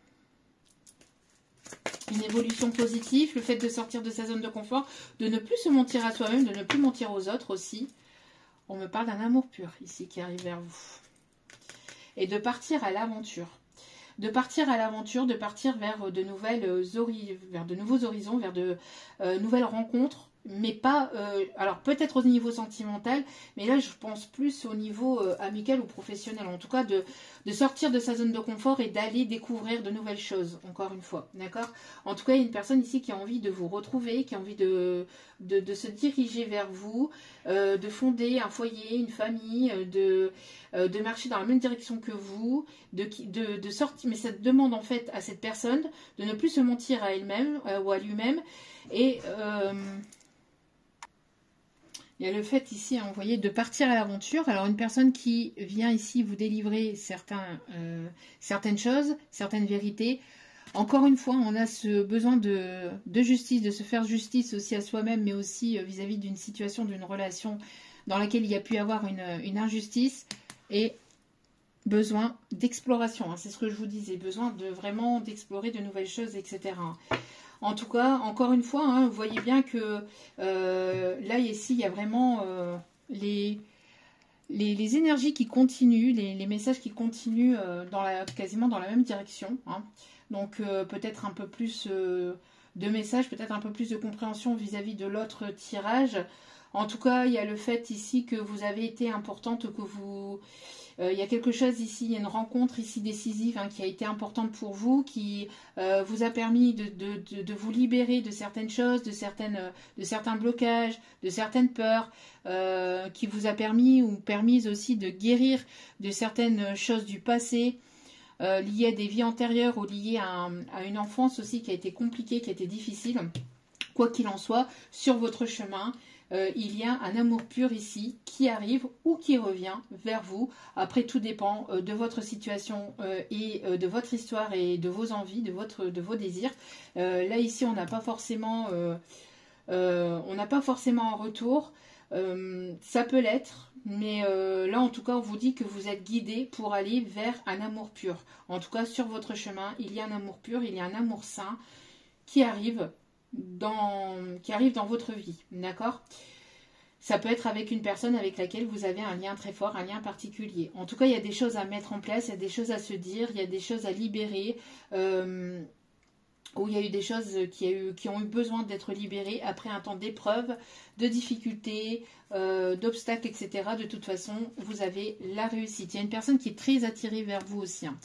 Une évolution positive, le fait de sortir de sa zone de confort, de ne plus se mentir à soi-même, de ne plus mentir aux autres aussi. On me parle d'un amour pur ici qui arrive vers vous. Et de partir à l'aventure. De partir à l'aventure, de partir vers de nouveaux horizons, vers de nouvelles rencontres. mais pas, alors peut-être au niveau sentimental, mais là je pense plus au niveau amical ou professionnel, en tout cas de sortir de sa zone de confort et d'aller découvrir de nouvelles choses, encore une fois, d'accord? En tout cas, il y a une personne ici qui a envie de vous retrouver, qui a envie de se diriger vers vous, de fonder un foyer, une famille, de marcher dans la même direction que vous, de sortir, mais ça demande en fait à cette personne de ne plus se mentir à elle-même ou à lui-même, et il y a le fait ici, hein, vous voyez, de partir à l'aventure. Alors une personne qui vient ici vous délivrer certaines choses, certaines vérités. Encore une fois, on a ce besoin de justice, de se faire justice aussi à soi-même, mais aussi vis-à-vis d'une situation, d'une relation dans laquelle il y a pu y avoir une injustice et besoin d'exploration. Hein, c'est ce que je vous disais, besoin de vraiment d'explorer de nouvelles choses, etc. En tout cas, encore une fois, hein, vous voyez bien que là, ici, il y a vraiment les énergies qui continuent, les messages qui continuent quasiment dans la même direction. Hein. Donc, peut-être un peu plus de messages, peut-être un peu plus de compréhension vis-à-vis de l'autre tirage. En tout cas, il y a le fait ici que vous avez été importante, que vous... il y a quelque chose ici, il y a une rencontre ici décisive hein, qui a été importante pour vous, qui vous a permis de vous libérer de certaines choses, de certains blocages, de certaines peurs, qui vous a permis ou permis aussi de guérir de certaines choses du passé, liées à des vies antérieures ou liées à une enfance aussi qui a été compliquée, qui a été difficile. Quoi qu'il en soit, sur votre chemin, il y a un amour pur ici qui arrive ou qui revient vers vous. Après, tout dépend de votre situation et de votre histoire et de vos envies, de vos désirs. Là, ici, on n'a pas forcément un retour. Ça peut l'être, mais là, en tout cas, on vous dit que vous êtes guidé pour aller vers un amour pur. En tout cas, sur votre chemin, il y a un amour pur, il y a un amour sain qui arrive dans votre vie, d'accord? Ça peut être avec une personne avec laquelle vous avez un lien très fort, un lien particulier. En tout cas, il y a des choses à mettre en place, il y a des choses à se dire, il y a des choses à libérer, où il y a eu des choses qui ont eu besoin d'être libérées après un temps d'épreuve, de difficultés, d'obstacles, etc. De toute façon, vous avez la réussite. Il y a une personne qui est très attirée vers vous aussi, hein,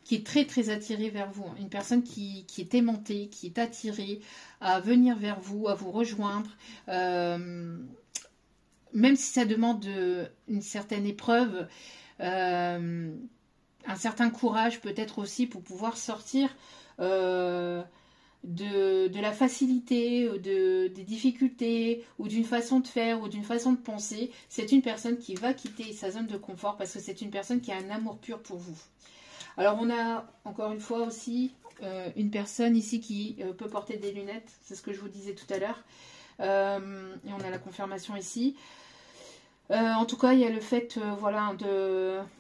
qui est très très attirée vers vous. Une personne qui est aimantée, qui est attirée à venir vers vous, à vous rejoindre. Même si ça demande une certaine épreuve, un certain courage peut-être aussi pour pouvoir sortir de la facilité, des difficultés, ou d'une façon de faire, ou d'une façon de penser. C'est une personne qui va quitter sa zone de confort parce que c'est une personne qui a un amour pur pour vous. Alors on a encore une fois aussi une personne ici qui peut porter des lunettes, c'est ce que je vous disais tout à l'heure, et on a la confirmation ici. En tout cas, il y a le fait, voilà,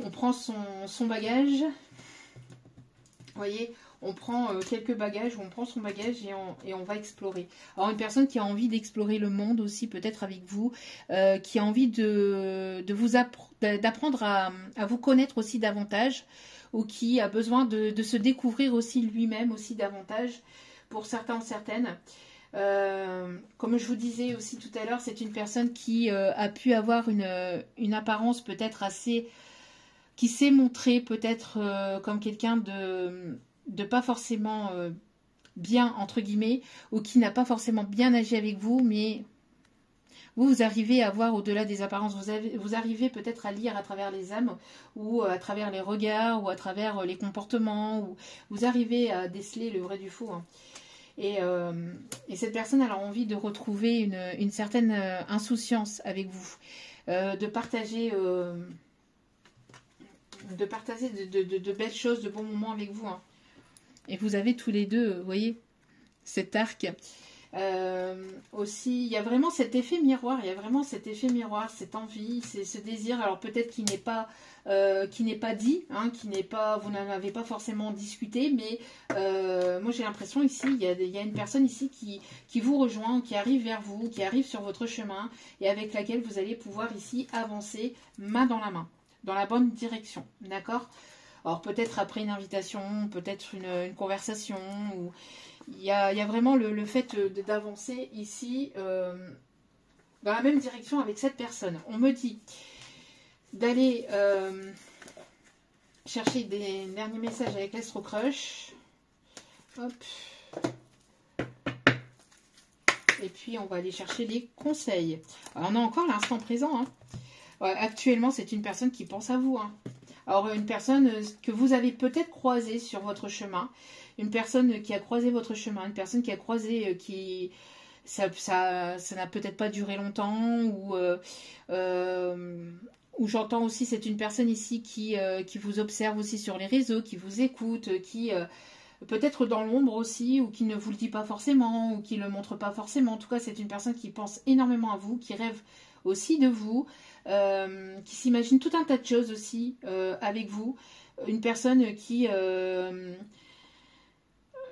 on prend son bagage, vous voyez, on prend quelques bagages, on prend son bagage et on va explorer. Alors une personne qui a envie d'explorer le monde aussi, peut-être avec vous, qui a envie d'apprendre à vous connaître aussi davantage, ou qui a besoin de se découvrir aussi lui-même aussi davantage, pour certains ou certaines. Comme je vous disais aussi tout à l'heure, c'est une personne qui a pu avoir une apparence peut-être assez... qui s'est montrée peut-être comme quelqu'un de pas forcément bien, entre guillemets, ou qui n'a pas forcément bien agi avec vous, mais... Vous arrivez à voir au-delà des apparences, vous arrivez peut-être à lire à travers les âmes, ou à travers les regards, ou à travers les comportements, ou vous arrivez à déceler le vrai du faux. Hein. Et cette personne a envie de retrouver une certaine insouciance avec vous, de partager de belles choses, de bons moments avec vous. Hein. Et vous avez tous les deux, vous voyez, cet arc. Aussi, il y a vraiment cet effet miroir, cette envie, ce désir, alors peut-être qui n'est pas dit, hein, vous n'en avez pas forcément discuté, mais moi j'ai l'impression ici, il y a une personne ici qui vous rejoint, qui arrive vers vous, qui arrive sur votre chemin, et avec laquelle vous allez pouvoir ici avancer main dans la main, dans la bonne direction, d'accord ? Alors peut-être après une invitation, peut-être une conversation, ou il y a vraiment le fait d'avancer ici dans la même direction avec cette personne. On me dit d'aller chercher des derniers messages avec l'Astro Crush. Hop. Et puis on va aller chercher les conseils. Alors, on a encore l'instant présent. Hein. Ouais, actuellement, c'est une personne qui pense à vous. Hein. Alors, une personne que vous avez peut-être croisée sur votre chemin. Une personne qui a croisé votre chemin. Une personne qui a croisé, qui... Ça n'a peut-être pas duré longtemps. Ou j'entends aussi, c'est une personne ici qui vous observe aussi sur les réseaux, qui vous écoute, qui... peut-être dans l'ombre aussi, ou qui ne vous le dit pas forcément, ou qui ne le montre pas forcément. En tout cas, c'est une personne qui pense énormément à vous, qui rêve aussi de vous, qui s'imagine tout un tas de choses aussi avec vous. Une personne qui...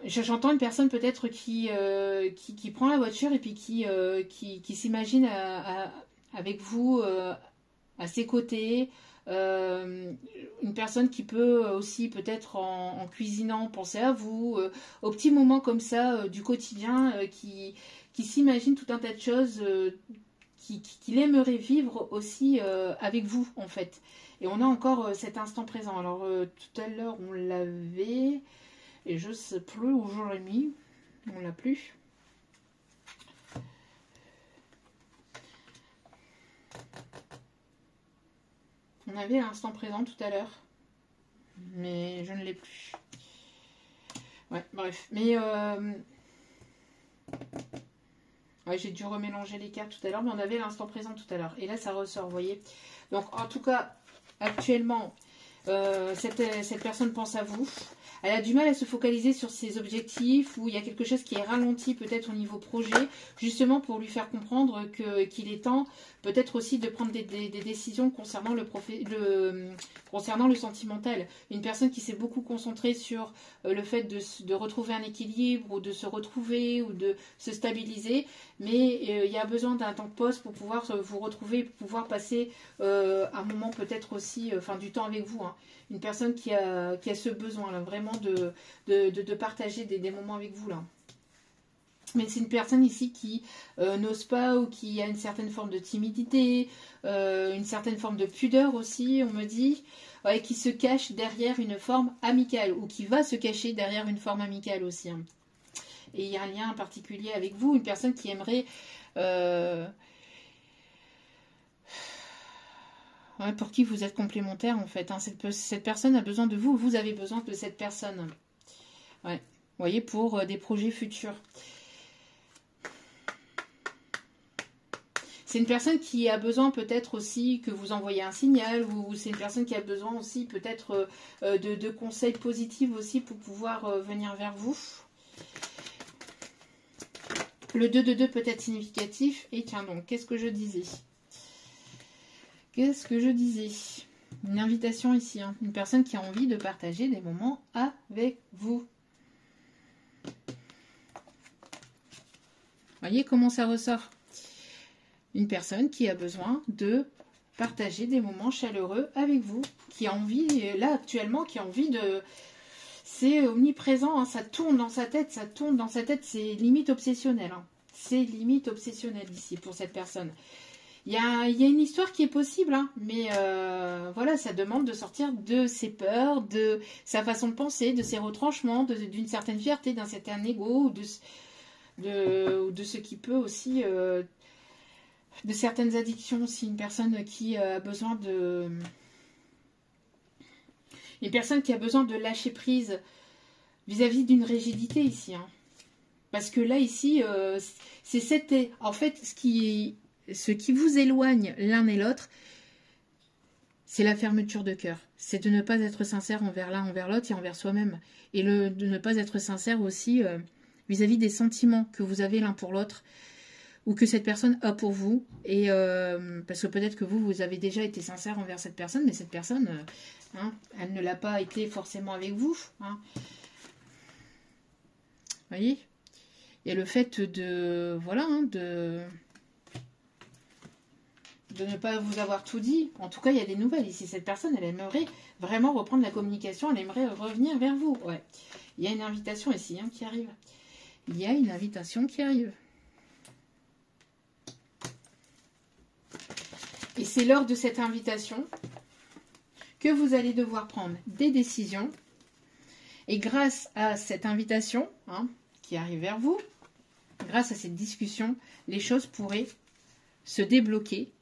j'entends une personne peut-être qui prend la voiture et puis qui s'imagine avec vous à ses côtés. Une personne qui peut aussi peut-être en cuisinant penser à vous, aux petits moments comme ça du quotidien, qui s'imagine tout un tas de choses qu'il aimerait vivre aussi avec vous en fait. Et on a encore cet instant présent. Alors tout à l'heure on l'avait et je sais plus où je l'ai mis, on l'a plus. On avait l'instant présent tout à l'heure, mais je ne l'ai plus. Ouais, bref. Mais ouais, j'ai dû remélanger les cartes tout à l'heure, mais on avait l'instant présent tout à l'heure. Et là, ça ressort, vous voyez. Donc, en tout cas, actuellement, cette personne pense à vous. Elle a du mal à se focaliser sur ses objectifs, ou il y a quelque chose qui est ralenti peut-être au niveau projet, justement pour lui faire comprendre qu'il est temps peut-être aussi de prendre des décisions concernant concernant le sentimental. Une personne qui s'est beaucoup concentrée sur le fait de retrouver un équilibre, ou de se retrouver, ou de se stabiliser, mais il y a besoin d'un temps de pause pour pouvoir vous retrouver, pour pouvoir passer un moment peut-être aussi, du temps avec vous. Hein. Une personne qui a ce besoin là, vraiment de partager des moments avec vous là. Mais c'est une personne ici qui n'ose pas, ou qui a une certaine forme de timidité, une certaine forme de pudeur aussi, on me dit, ouais, qui se cache derrière une forme amicale, ou qui va se cacher derrière une forme amicale aussi. Hein. Et il y a un lien particulier avec vous, une personne qui aimerait... Ouais, pour qui vous êtes complémentaire en fait. Hein. Cette personne a besoin de vous, vous avez besoin de cette personne. Ouais. Vous voyez, pour des projets futurs. C'est une personne qui a besoin peut-être aussi que vous envoyez un signal, ou c'est une personne qui a besoin aussi peut-être de conseils positifs aussi pour pouvoir venir vers vous. Le 2 de 2 peut être significatif. Et tiens donc, qu'est-ce que je disais ? Qu'est-ce que je disais ? Une invitation ici, hein. Une personne qui a envie de partager des moments avec vous. Voyez comment ça ressort ? Une personne qui a besoin de partager des moments chaleureux avec vous, qui a envie, là actuellement, qui a envie de... C'est omniprésent, hein, ça tourne dans sa tête, c'est limite obsessionnel. Hein. C'est limite obsessionnel ici pour cette personne. Il y a une histoire qui est possible, hein, mais voilà, ça demande de sortir de ses peurs, de sa façon de penser, de ses retranchements, d'une certaine fierté, d'un certain ego, ou de ce qui peut aussi... de certaines addictions aussi. Une personne qui a besoin de... Une personne qui a besoin de lâcher prise vis-à-vis d'une rigidité ici. Hein. Parce que là, ici, c'est cette... En fait, ce qui vous éloigne l'un et l'autre, c'est la fermeture de cœur. C'est de ne pas être sincère envers l'un, envers l'autre et envers soi-même. Et de ne pas être sincère aussi vis-à-vis des sentiments que vous avez l'un pour l'autre, ou que cette personne a pour vous. Et parce que peut-être que vous avez déjà été sincère envers cette personne, mais cette personne, hein, elle ne l'a pas été forcément avec vous. Hein. Vous voyez ? Il y a le fait de... Voilà, hein, de de ne pas vous avoir tout dit. En tout cas, il y a des nouvelles ici. Cette personne, elle aimerait vraiment reprendre la communication. Elle aimerait revenir vers vous. Ouais. Il y a une invitation ici qui arrive. Il y a une invitation qui arrive. Et c'est lors de cette invitation que vous allez devoir prendre des décisions. Et grâce à cette invitation qui arrive vers vous, grâce à cette discussion, les choses pourraient se débloquer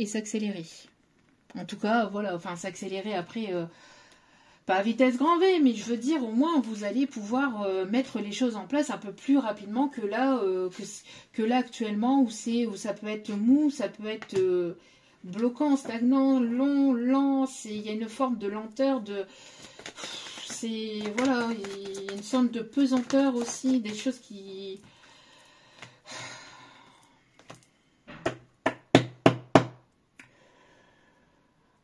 et s'accélérer. En tout cas, voilà, enfin s'accélérer après, pas à vitesse grand V, mais je veux dire, au moins, vous allez pouvoir mettre les choses en place un peu plus rapidement que là, que là actuellement, où ça peut être mou, ça peut être bloquant, stagnant, long, lent, il y a une forme de lenteur, voilà, il y a une sorte de pesanteur aussi, des choses qui...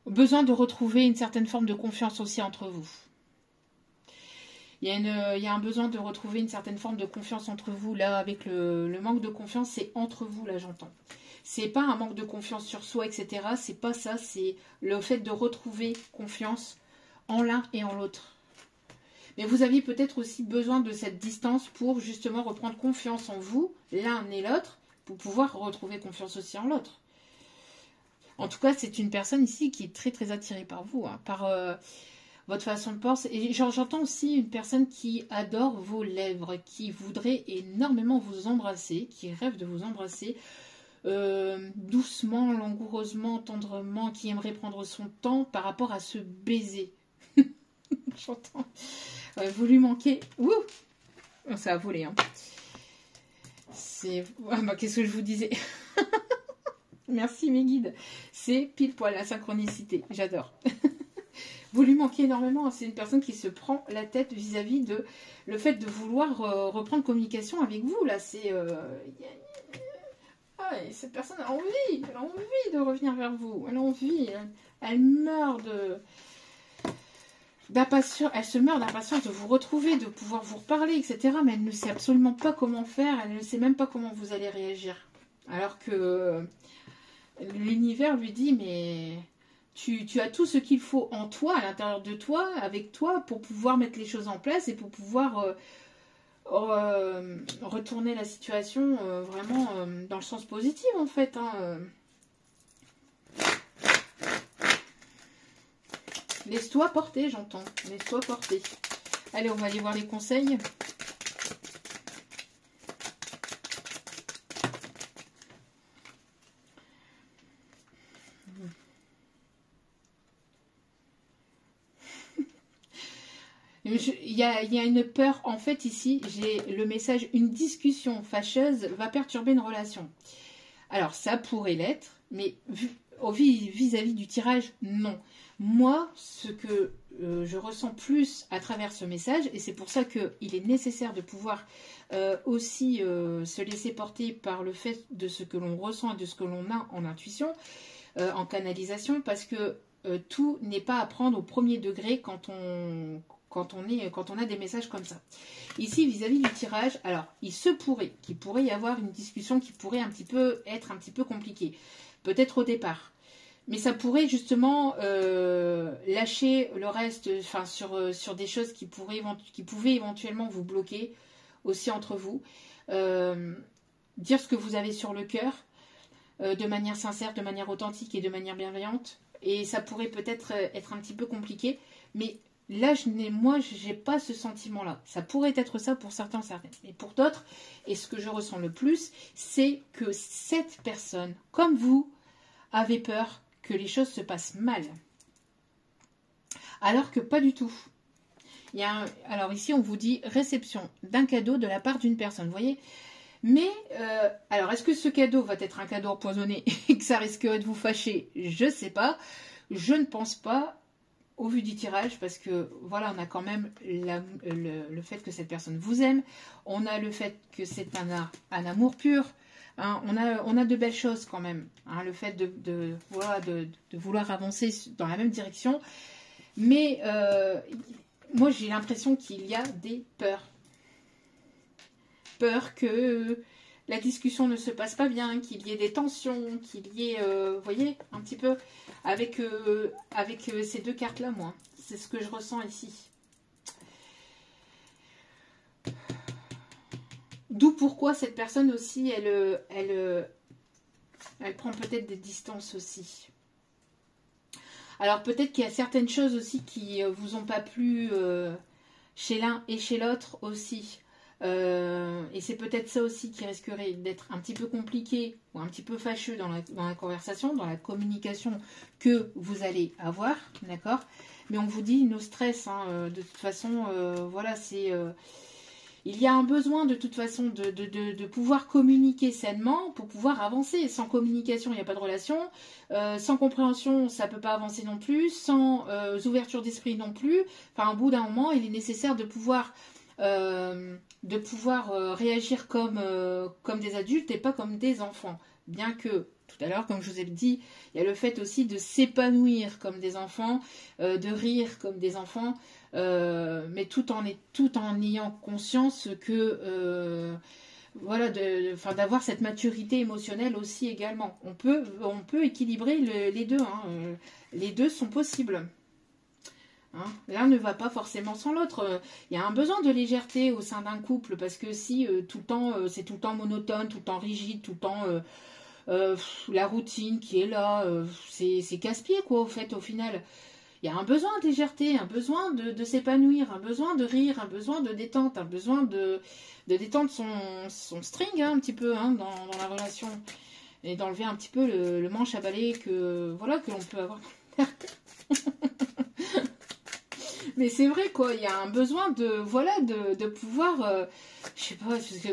Besoin de retrouver une certaine forme de confiance aussi entre vous. Il y a un besoin de retrouver une certaine forme de confiance entre vous. Là, avec le manque de confiance, c'est entre vous, là, j'entends. C'est pas un manque de confiance sur soi, etc. C'est pas ça, c'est le fait de retrouver confiance en l'un et en l'autre. Mais vous aviez peut-être aussi besoin de cette distance pour justement reprendre confiance en vous, l'un et l'autre, pour pouvoir retrouver confiance aussi en l'autre. En tout cas, c'est une personne ici qui est très très attirée par vous, par votre façon de penser. Et j'entends aussi une personne qui adore vos lèvres, qui voudrait énormément vous embrasser, qui rêve de vous embrasser doucement, langoureusement, tendrement, qui aimerait prendre son temps par rapport à ce baiser. J'entends. Vous lui manquez. Ouh, ça a volé. C'est... qu'est-ce que je vous disais? Merci mes guides. C'est pile poil la synchronicité. J'adore. Vous lui manquez énormément. C'est une personne qui se prend la tête vis-à-vis de le fait de vouloir reprendre communication avec vous. Là, c'est... cette personne a envie. Elle a envie de revenir vers vous. Elle a envie. Elle meurt d'impatience. Elle se meurt d'impatience de vous retrouver, de pouvoir vous reparler, etc. Mais elle ne sait absolument pas comment faire. Elle ne sait même pas comment vous allez réagir. Alors que... l'univers lui dit, mais tu as tout ce qu'il faut en toi, à l'intérieur de toi, avec toi, pour pouvoir mettre les choses en place et pour pouvoir retourner la situation vraiment dans le sens positif, en fait. Laisse-toi porter, j'entends. Laisse-toi porter. Allez, on va aller voir les conseils. Il y a une peur, en fait, ici, j'ai le message, une discussion fâcheuse va perturber une relation. Alors, ça pourrait l'être, mais vis-à-vis du tirage, non. Moi, ce que je ressens plus à travers ce message, et c'est pour ça qu'il est nécessaire de pouvoir aussi se laisser porter par le fait de ce que l'on ressent et de ce que l'on a en intuition, en canalisation, parce que tout n'est pas à prendre au premier degré quand on a des messages comme ça. Ici, vis-à-vis du tirage, alors, il se pourrait qu'il pourrait y avoir une discussion qui pourrait être un petit peu compliquée. Peut-être au départ. Mais ça pourrait justement lâcher le reste sur des choses qui pouvaient éventuellement vous bloquer aussi entre vous. Dire ce que vous avez sur le cœur de manière sincère, de manière authentique et de manière bienveillante. Et ça pourrait peut-être être un petit peu compliqué. Mais là, moi, je n'ai pas ce sentiment-là. Ça pourrait être ça pour certains, certaines. Mais pour d'autres, et ce que je ressens le plus, c'est que cette personne, comme vous, avait peur que les choses se passent mal. Alors que pas du tout. Alors ici, on vous dit réception d'un cadeau de la part d'une personne. Vous voyez ? Mais, alors, est-ce que ce cadeau va être un cadeau empoisonné et que ça risquerait de vous fâcher? Je ne sais pas. Je ne pense pas. Au vu du tirage, parce que voilà, on a quand même le fait que cette personne vous aime, on a le fait que c'est un amour pur, on a de belles choses quand même, le fait de vouloir avancer dans la même direction, mais moi j'ai l'impression qu'il y a des peurs que la discussion ne se passe pas bien, qu'il y ait des tensions, qu'il y ait, vous voyez, un petit peu avec ces deux cartes-là, moi. C'est ce que je ressens ici. D'où pourquoi cette personne aussi, elle prend peut-être des distances aussi. Alors peut-être qu'il y a certaines choses aussi qui vous ont pas plu chez l'un et chez l'autre aussi. Et c'est peut-être ça aussi qui risquerait d'être un petit peu compliqué ou un petit peu fâcheux dans la conversation, dans la communication que vous allez avoir, d'accord? Mais on vous dit no stress, hein, de toute façon, voilà, c'est... il y a un besoin de toute façon de pouvoir communiquer sainement pour pouvoir avancer. Sans communication, il n'y a pas de relation. Sans compréhension, ça ne peut pas avancer non plus. Sans ouverture d'esprit non plus. Enfin, au bout d'un moment, il est nécessaire de pouvoir réagir comme des adultes et pas comme des enfants. Bien que, tout à l'heure, comme je vous ai dit, il y a le fait aussi de s'épanouir comme des enfants, de rire comme des enfants, mais tout en ayant conscience que voilà, d'avoir cette maturité émotionnelle aussi également. On peut équilibrer les deux, hein, les deux sont possibles. Hein, l'un ne va pas forcément sans l'autre. Il y a un besoin de légèreté au sein d'un couple, parce que si tout le temps c'est tout le temps monotone, tout le temps rigide, tout le temps la routine qui est là, c'est casse-pied quoi au fait au final. Il y a un besoin de légèreté, un besoin de s'épanouir, un besoin de rire, un besoin de détente, un besoin de détendre son string hein, un petit peu hein, dans la relation et d'enlever un petit peu le manche à balai que l'on peut avoir. Mais c'est vrai quoi, il y a un besoin de pouvoir, je sais pas, parce que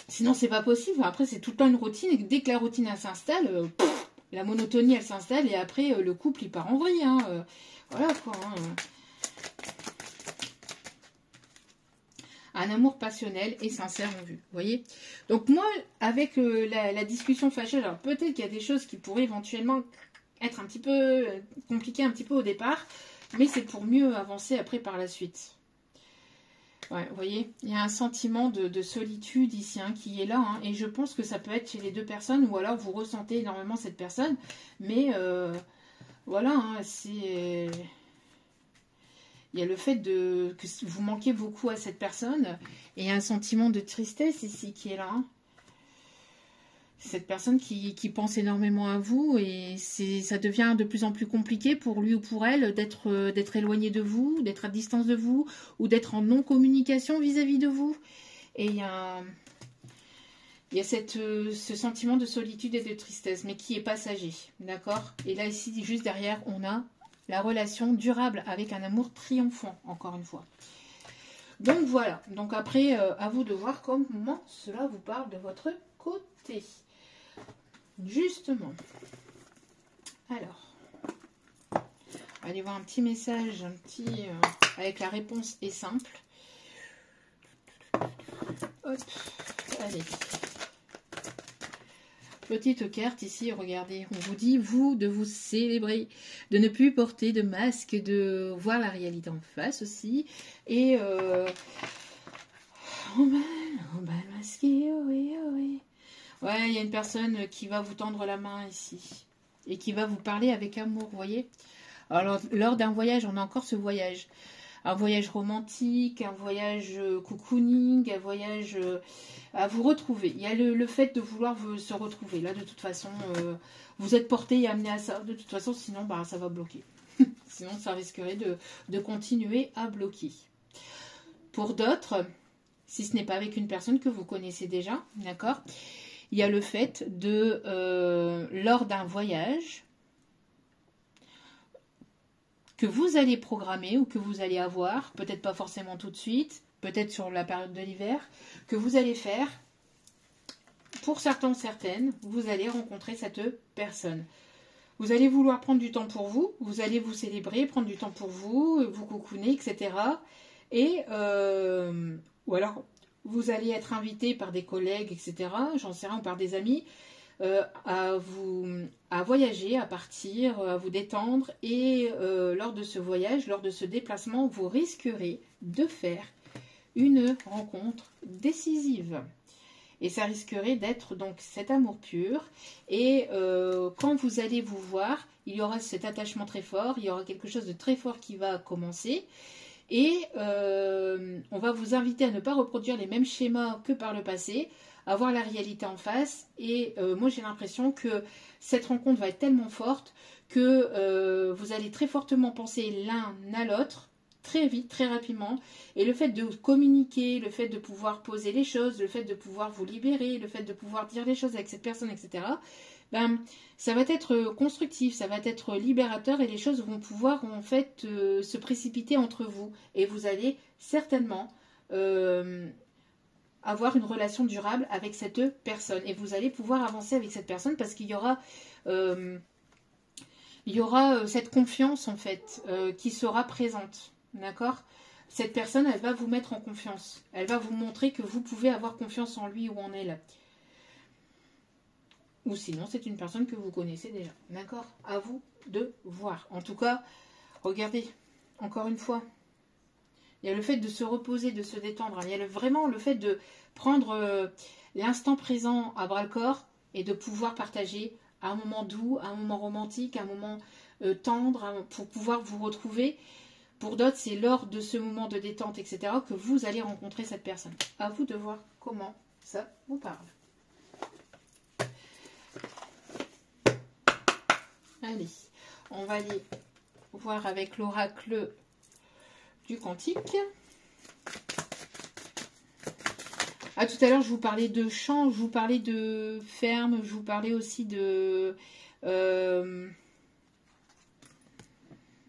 sinon c'est pas possible. Après c'est tout le temps une routine et dès que la routine elle s'installe, la monotonie elle s'installe et après le couple il part en vrille. Hein, voilà quoi. Hein. Un amour passionnel et sincère en vue. Vous voyez. Donc moi avec la discussion fâcheuse, alors peut-être qu'il y a des choses qui pourraient éventuellement être un petit peu compliqué un petit peu au départ, mais c'est pour mieux avancer après par la suite. Ouais, vous voyez, il y a un sentiment de solitude ici hein, qui est là, hein, et je pense que ça peut être chez les deux personnes, ou alors vous ressentez énormément cette personne, mais voilà, hein, c'est... Il y a le fait que vous manquez beaucoup à cette personne, et il y a un sentiment de tristesse ici qui est là, hein. Cette personne qui pense énormément à vous et ça devient de plus en plus compliqué pour lui ou pour elle d'être éloigné de vous, d'être à distance de vous ou d'être en non-communication vis-à-vis de vous. Et il y a ce sentiment de solitude et de tristesse, mais qui est passager, d'accord? Et là, ici, juste derrière, on a la relation durable avec un amour triomphant, encore une fois. Donc voilà, donc après, à vous de voir comment cela vous parle de votre côté. Justement. Alors. Allez voir un petit message, avec la réponse est simple. Hop, allez. Petite carte ici, regardez, on vous dit, vous, de vous célébrer, de ne plus porter de masque, de voir la réalité en face aussi, et on va masquer, oh oui, oh oui. Ouais, il y a une personne qui va vous tendre la main ici, et qui va vous parler avec amour, vous voyez. Alors, lors d'un voyage, on a encore ce voyage. Un voyage romantique, un voyage cocooning, un voyage à vous retrouver. Il y a le fait de vouloir se retrouver. Là, de toute façon, vous êtes porté et amené à ça. De toute façon, sinon, bah, ça va bloquer. Sinon, ça risquerait de continuer à bloquer. Pour d'autres, si ce n'est pas avec une personne que vous connaissez déjà, d'accord, il y a le fait de, lors d'un voyage, que vous allez programmer ou que vous allez avoir, peut-être pas forcément tout de suite, peut-être sur la période de l'hiver, que vous allez faire, pour certains ou certaines, vous allez rencontrer cette personne. Vous allez vouloir prendre du temps pour vous, vous allez vous célébrer, prendre du temps pour vous, vous cocooner, etc. Et, ou alors, vous allez être invité par des collègues, etc., j'en sais rien, ou par des amis, à voyager, à partir, à vous détendre et lors de ce voyage, lors de ce déplacement, vous risquerez de faire une rencontre décisive. Et ça risquerait d'être donc cet amour pur. Et quand vous allez vous voir, il y aura cet attachement très fort, il y aura quelque chose de très fort qui va commencer. Et on va vous inviter à ne pas reproduire les mêmes schémas que par le passé, à voir la réalité en face. Et moi j'ai l'impression que cette rencontre va être tellement forte que vous allez très fortement penser l'un à l'autre, très vite, très rapidement. Et le fait de communiquer, le fait de pouvoir poser les choses, le fait de pouvoir vous libérer, le fait de pouvoir dire les choses avec cette personne, etc., ben, ça va être constructif, ça va être libérateur et les choses vont pouvoir en fait se précipiter entre vous. Et vous allez certainement avoir une relation durable avec cette personne. Et vous allez pouvoir avancer avec cette personne parce qu'il y aura... cette confiance en fait qui sera présente, d'accord? Cette personne, elle va vous mettre en confiance. Elle va vous montrer que vous pouvez avoir confiance en lui ou en elle. Ou sinon, c'est une personne que vous connaissez déjà, d'accord? À vous de voir. En tout cas, regardez, encore une fois, il y a le fait de se reposer, de se détendre. Il y a vraiment le fait de prendre l'instant présent à bras-le-corps et de pouvoir partager un moment doux, un moment romantique, un moment tendre pour pouvoir vous retrouver. Pour d'autres, c'est lors de ce moment de détente, etc., que vous allez rencontrer cette personne. À vous de voir comment ça vous parle. Allez, on va aller voir avec l'oracle du Cantique. À tout à l'heure, je vous parlais de champs, je vous parlais de ferme, je vous parlais aussi de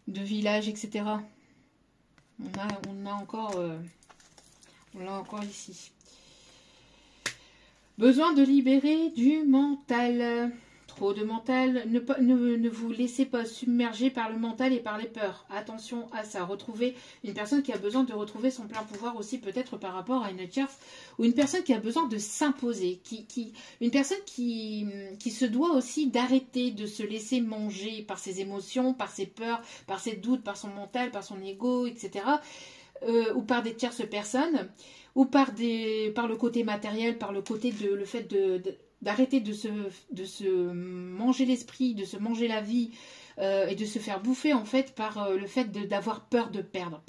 village, etc. On l'a encore ici. Besoin de libérer du mental. Trop de mental. Ne vous laissez pas submerger par le mental et par les peurs. Attention à ça. Retrouvez une personne qui a besoin de retrouver son plein pouvoir aussi, peut-être par rapport à une tierce, ou une personne qui a besoin de s'imposer. Une personne qui se doit aussi d'arrêter de se laisser manger par ses émotions, par ses peurs, par ses doutes, par son mental, par son ego, etc. Ou par des tierces personnes, ou par le côté matériel, par le côté le fait d'arrêter de se manger l'esprit, de se manger la vie et de se faire bouffer en fait par le fait d'avoir peur de perdre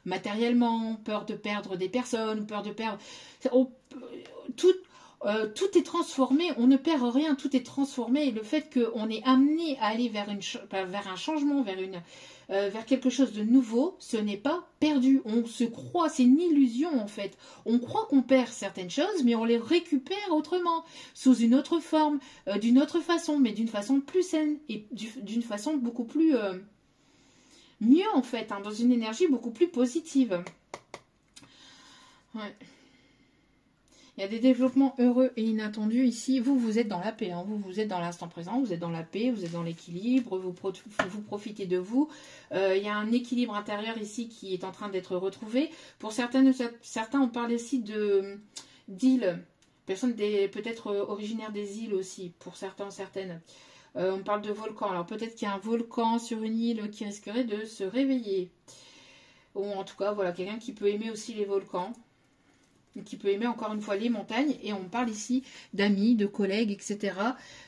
matériellement, peur de perdre des personnes, peur de perdre... Tout est transformé, on ne perd rien, tout est transformé. Et le fait qu'on est amené à aller vers un changement, vers quelque chose de nouveau, ce n'est pas perdu. On se croit, c'est une illusion en fait. On croit qu'on perd certaines choses, mais on les récupère autrement, sous une autre forme, d'une autre façon, mais d'une façon plus saine et d'une façon beaucoup plus mieux en fait, dans une énergie beaucoup plus positive. Ouais. Il y a des développements heureux et inattendus ici. Vous êtes dans la paix. Hein. Vous êtes dans l'instant présent. Vous êtes dans la paix. Vous êtes dans l'équilibre. Vous profitez de vous. Il y a un équilibre intérieur ici qui est en train d'être retrouvé. Pour certains, on parle ici d'îles. Personnes peut-être originaires des îles aussi. Pour certains, certaines. On parle de volcans. Alors peut-être qu'il y a un volcan sur une île qui risquerait de se réveiller. Ou en tout cas, voilà, quelqu'un qui peut aimer aussi les volcans. Qui peut aimer encore une fois les montagnes, et on parle ici d'amis, de collègues, etc.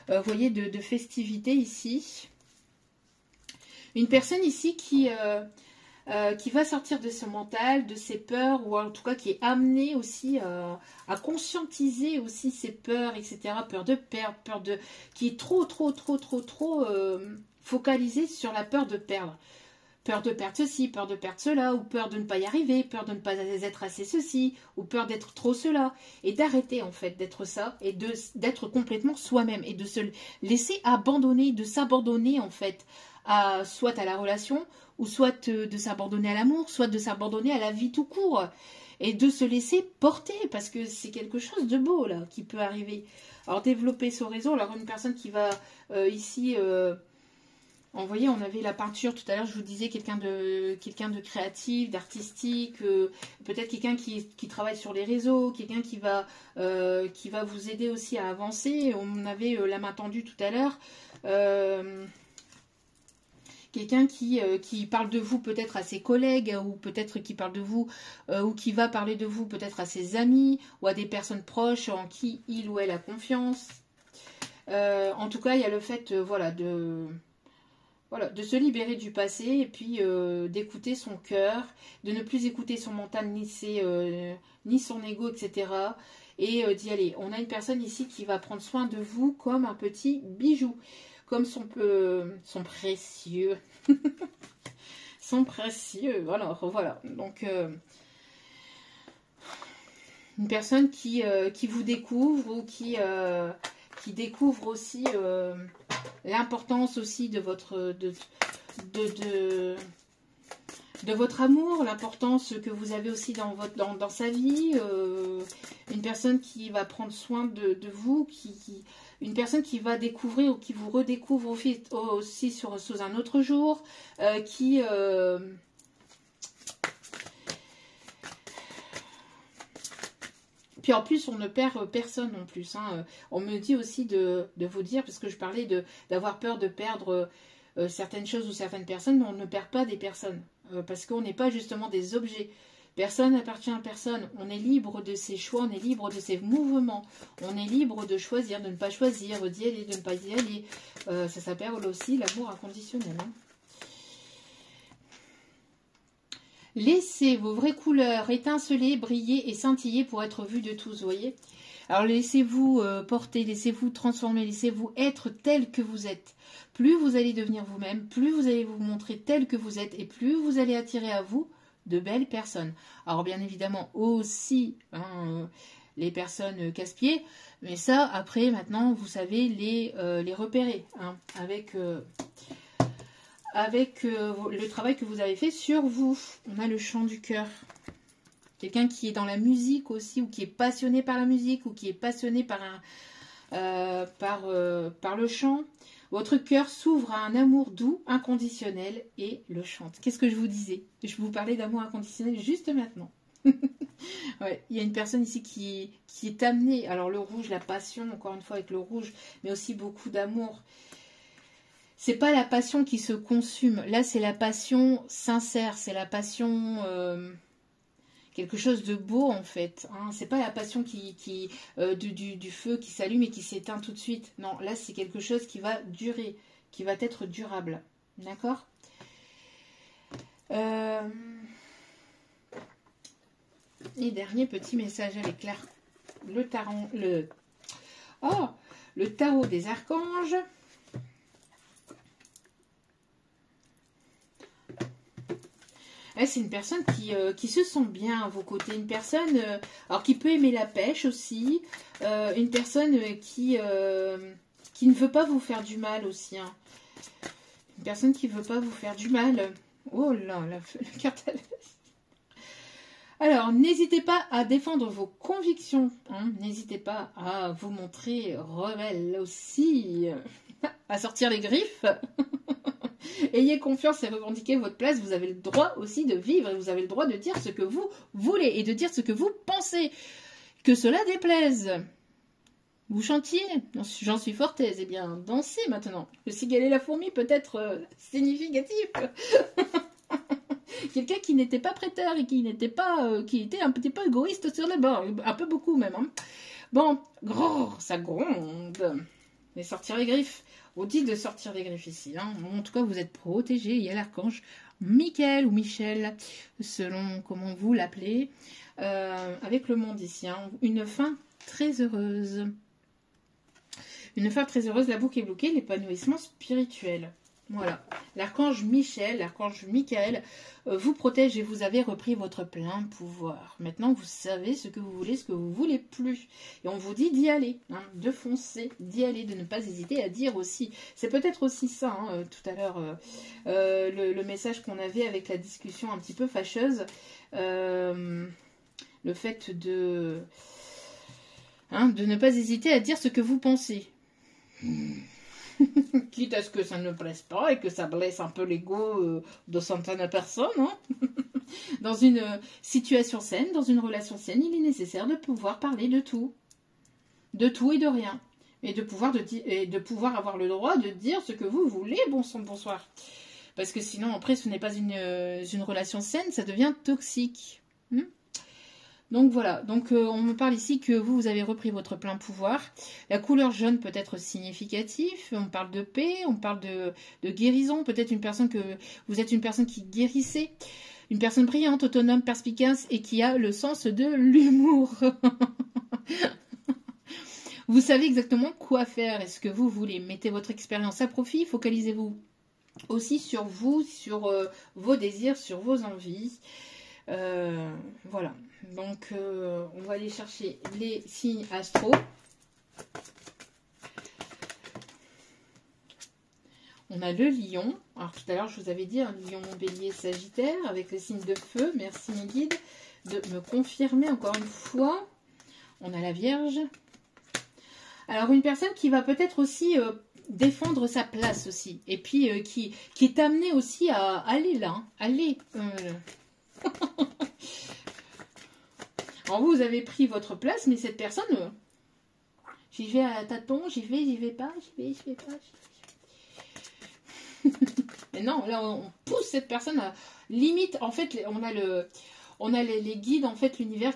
Vous voyez, de festivités ici. Une personne ici qui va sortir de son mental, de ses peurs, ou en tout cas qui est amenée aussi à conscientiser aussi ses peurs, etc. Peur de perdre, qui est trop focalisée sur la peur de perdre. Peur de perdre ceci, peur de perdre cela, ou peur de ne pas y arriver, peur de ne pas être assez ceci, ou peur d'être trop cela. Et d'arrêter en fait d'être ça, et d'être complètement soi-même, et de se laisser abandonner, de s'abandonner en fait, soit à la relation, ou soit de s'abandonner à l'amour, soit de s'abandonner à la vie tout court. Et de se laisser porter, parce que c'est quelque chose de beau là, qui peut arriver. Alors développer son réseau, alors une personne qui va ici... Vous voyez, on avait la peinture tout à l'heure, je vous disais quelqu'un de créatif, d'artistique, peut-être quelqu'un qui travaille sur les réseaux, quelqu'un qui va vous aider aussi à avancer. On avait la main tendue tout à l'heure. Quelqu'un qui parle de vous peut-être à ses collègues, ou peut-être qui parle de vous, ou qui va parler de vous peut-être à ses amis, ou à des personnes proches en qui il ou elle a confiance. En tout cas, il y a le fait, voilà, de se libérer du passé, et puis d'écouter son cœur, de ne plus écouter son mental, ni son ego, etc. Et d'y aller. On a une personne ici qui va prendre soin de vous comme un petit bijou, comme son précieux. Son précieux, alors voilà. Donc, une personne qui vous découvre, ou qui découvre aussi l'importance aussi de votre votre amour, l'importance que vous avez aussi dans sa vie, une personne qui va prendre soin de vous, une personne qui va découvrir ou qui vous redécouvre aussi sous un autre jour, Puis en plus, on ne perd personne non plus. Hein. On me dit aussi de vous dire, parce que je parlais d'avoir peur de perdre certaines choses ou certaines personnes, mais on ne perd pas des personnes. Parce qu'on n'est pas justement des objets. Personne n'appartient à personne. On est libre de ses choix, on est libre de ses mouvements. On est libre de choisir, de ne pas choisir, d'y aller, de ne pas y aller. Ça s'appelle aussi l'amour inconditionnel. Hein. Laissez vos vraies couleurs étinceler, briller et scintiller pour être vues de tous, vous voyez. Alors laissez-vous porter, laissez-vous transformer, laissez-vous être tel que vous êtes. Plus vous allez devenir vous-même, plus vous allez vous montrer tel que vous êtes, et plus vous allez attirer à vous de belles personnes. Alors bien évidemment aussi les personnes casse-pieds, mais ça après maintenant vous savez les repérer hein, avec le travail que vous avez fait sur vous. On a le chant du cœur. Quelqu'un qui est dans la musique aussi, ou qui est passionné par la musique, ou qui est passionné par le chant. Votre cœur s'ouvre à un amour doux, inconditionnel, et le chante. Qu'est-ce que je vous disais? Je vous parlais d'amour inconditionnel juste maintenant. Ouais, il y a une personne ici qui est amenée, alors le rouge, la passion, encore une fois avec le rouge, mais aussi beaucoup d'amour. C'est pas la passion qui se consume, là c'est la passion sincère, c'est la passion... quelque chose de beau en fait. Hein. C'est pas la passion du feu qui s'allume et qui s'éteint tout de suite. Non, là c'est quelque chose qui va durer, qui va être durable. D'accord Et dernier petit message avec le tarot des archanges. C'est une personne qui se sent bien à vos côtés, une personne alors qui peut aimer la pêche aussi, une personne qui ne veut pas vous faire du mal aussi. Hein. Une personne qui ne veut pas vous faire du mal. Oh là, la carte à l'œil. Alors, n'hésitez pas à défendre vos convictions. Hein. N'hésitez pas à vous montrer rebelle aussi, à sortir les griffes. Ayez confiance et revendiquez votre place. Vous avez le droit aussi de vivre et vous avez le droit de dire ce que vous voulez et de dire ce que vous pensez. Que cela déplaise. Vous chantiez? J'en suis fort aise. Eh bien, dansez maintenant. Le cigale et la fourmi peut être significatif. Quelqu'un qui n'était pas prêteur et qui était un petit peu égoïste sur les bords. Un peu beaucoup même. Hein. Bon, ça gronde. Mais sortir les griffes. On dit de sortir les griffes ici. Hein. En tout cas, vous êtes protégés. Il y a l'archange Michael ou Michel, selon comment vous l'appelez, avec le monde ici. Hein. Une fin très heureuse. Une fin très heureuse, la boucle est bloquée, l'épanouissement spirituel. Voilà. L'archange Michel, l'archange Michael vous protège et vous avez repris votre plein pouvoir. Maintenant, vous savez ce que vous voulez, ce que vous voulez plus. Et on vous dit d'y aller, hein, de foncer, d'y aller, de ne pas hésiter à dire aussi. C'est peut-être aussi ça, hein, tout à l'heure, le message qu'on avait avec la discussion un petit peu fâcheuse. Le fait de ne pas hésiter à dire ce que vous pensez. Quitte à ce que ça ne plaise pas et que ça blesse un peu l'ego de certaines personnes. Hein. Dans une situation saine, dans une relation saine, il est nécessaire de pouvoir parler de tout et de rien. Et de pouvoir avoir le droit de dire ce que vous voulez. Bon sang, bonsoir. Parce que sinon, après, ce n'est pas une relation saine, ça devient toxique. Donc voilà, donc on me parle ici que vous avez repris votre plein pouvoir. La couleur jaune peut être significatif, on parle de paix, on parle de guérison, peut-être une personne que vous êtes une personne qui guérissait, une personne brillante, autonome, perspicace et qui a le sens de l'humour. Vous savez exactement quoi faire. Est-ce que vous voulez? Mettez votre expérience à profit, focalisez-vous aussi sur vous, sur vos désirs, sur vos envies. Voilà, donc on va aller chercher les signes astro. On a le lion. Alors tout à l'heure je vous avais dit un lion, bélier, sagittaire avec les signes de feu. Merci mes guides de me confirmer encore une fois. On a la vierge. Alors une personne qui va peut-être aussi défendre sa place aussi. Et puis qui est amenée aussi à aller là. Hein, aller... Alors vous avez pris votre place, mais cette personne, j'y vais à tâtons, j'y vais pas, j'y vais pas. Mais non, là on pousse cette personne à limite. En fait, on a les guides, en fait, l'univers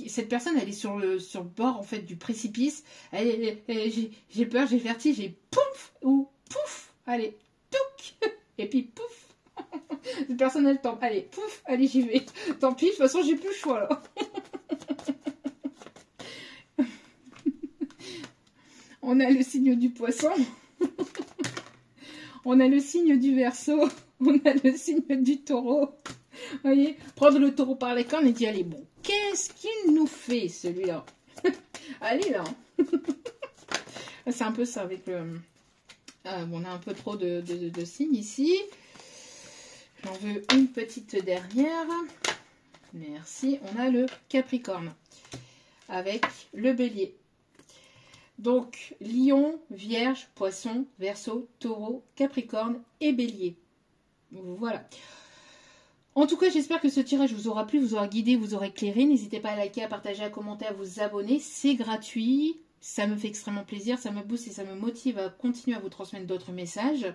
cette personne, elle est sur le bord en fait du précipice. J'ai peur, j'ai le vertige, et pouf ou pouf, allez, touc, et puis pouf. Cette personne, elle tombe. Allez, pouf, allez, j'y vais. Tant pis, de toute façon, j'ai plus le choix, là. On a le signe du poisson. On a le signe du Verseau. On a le signe du taureau. Vous voyez, prendre le taureau par les cornes et dire, allez, bon, qu'est-ce qu'il nous fait, celui-là? Allez, là. C'est un peu ça avec le... on a un peu trop de signes ici. J'en veux une petite dernière. Merci. On a le Capricorne avec le Bélier. Donc, Lion, Vierge, Poisson, Verseau, Taureau, Capricorne et Bélier. Voilà. En tout cas, j'espère que ce tirage vous aura plu, vous aura guidé, vous aura éclairé. N'hésitez pas à liker, à partager, à commenter, à vous abonner. C'est gratuit. Ça me fait extrêmement plaisir. Ça me booste et ça me motive à continuer à vous transmettre d'autres messages.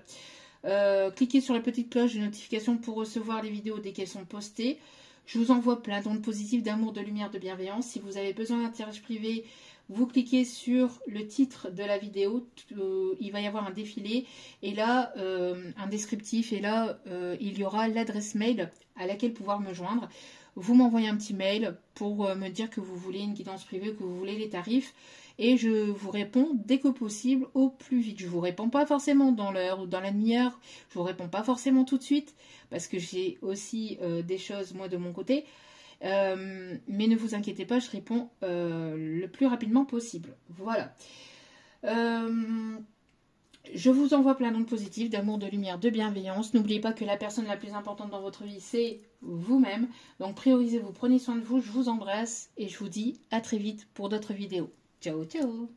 Cliquez sur la petite cloche de notification pour recevoir les vidéos dès qu'elles sont postées. Je vous envoie plein d'ondes positives, d'amour, de lumière, de bienveillance. Si vous avez besoin d'un tirage privé, vous cliquez sur le titre de la vidéo. Il va y avoir un défilé et là, un descriptif. Et là, il y aura l'adresse mail à laquelle pouvoir me joindre. Vous m'envoyez un petit mail pour me dire que vous voulez une guidance privée, que vous voulez les tarifs. Et je vous réponds dès que possible, au plus vite. Je ne vous réponds pas forcément dans l'heure ou dans la demi-heure. Je ne vous réponds pas forcément tout de suite. Parce que j'ai aussi des choses, moi, de mon côté. Mais ne vous inquiétez pas, je réponds le plus rapidement possible. Voilà. Je vous envoie plein d'ondes positives, d'amour, de lumière, de bienveillance. N'oubliez pas que la personne la plus importante dans votre vie, c'est vous-même. Donc priorisez-vous, prenez soin de vous, je vous embrasse. Et je vous dis à très vite pour d'autres vidéos. Ciao, ciao!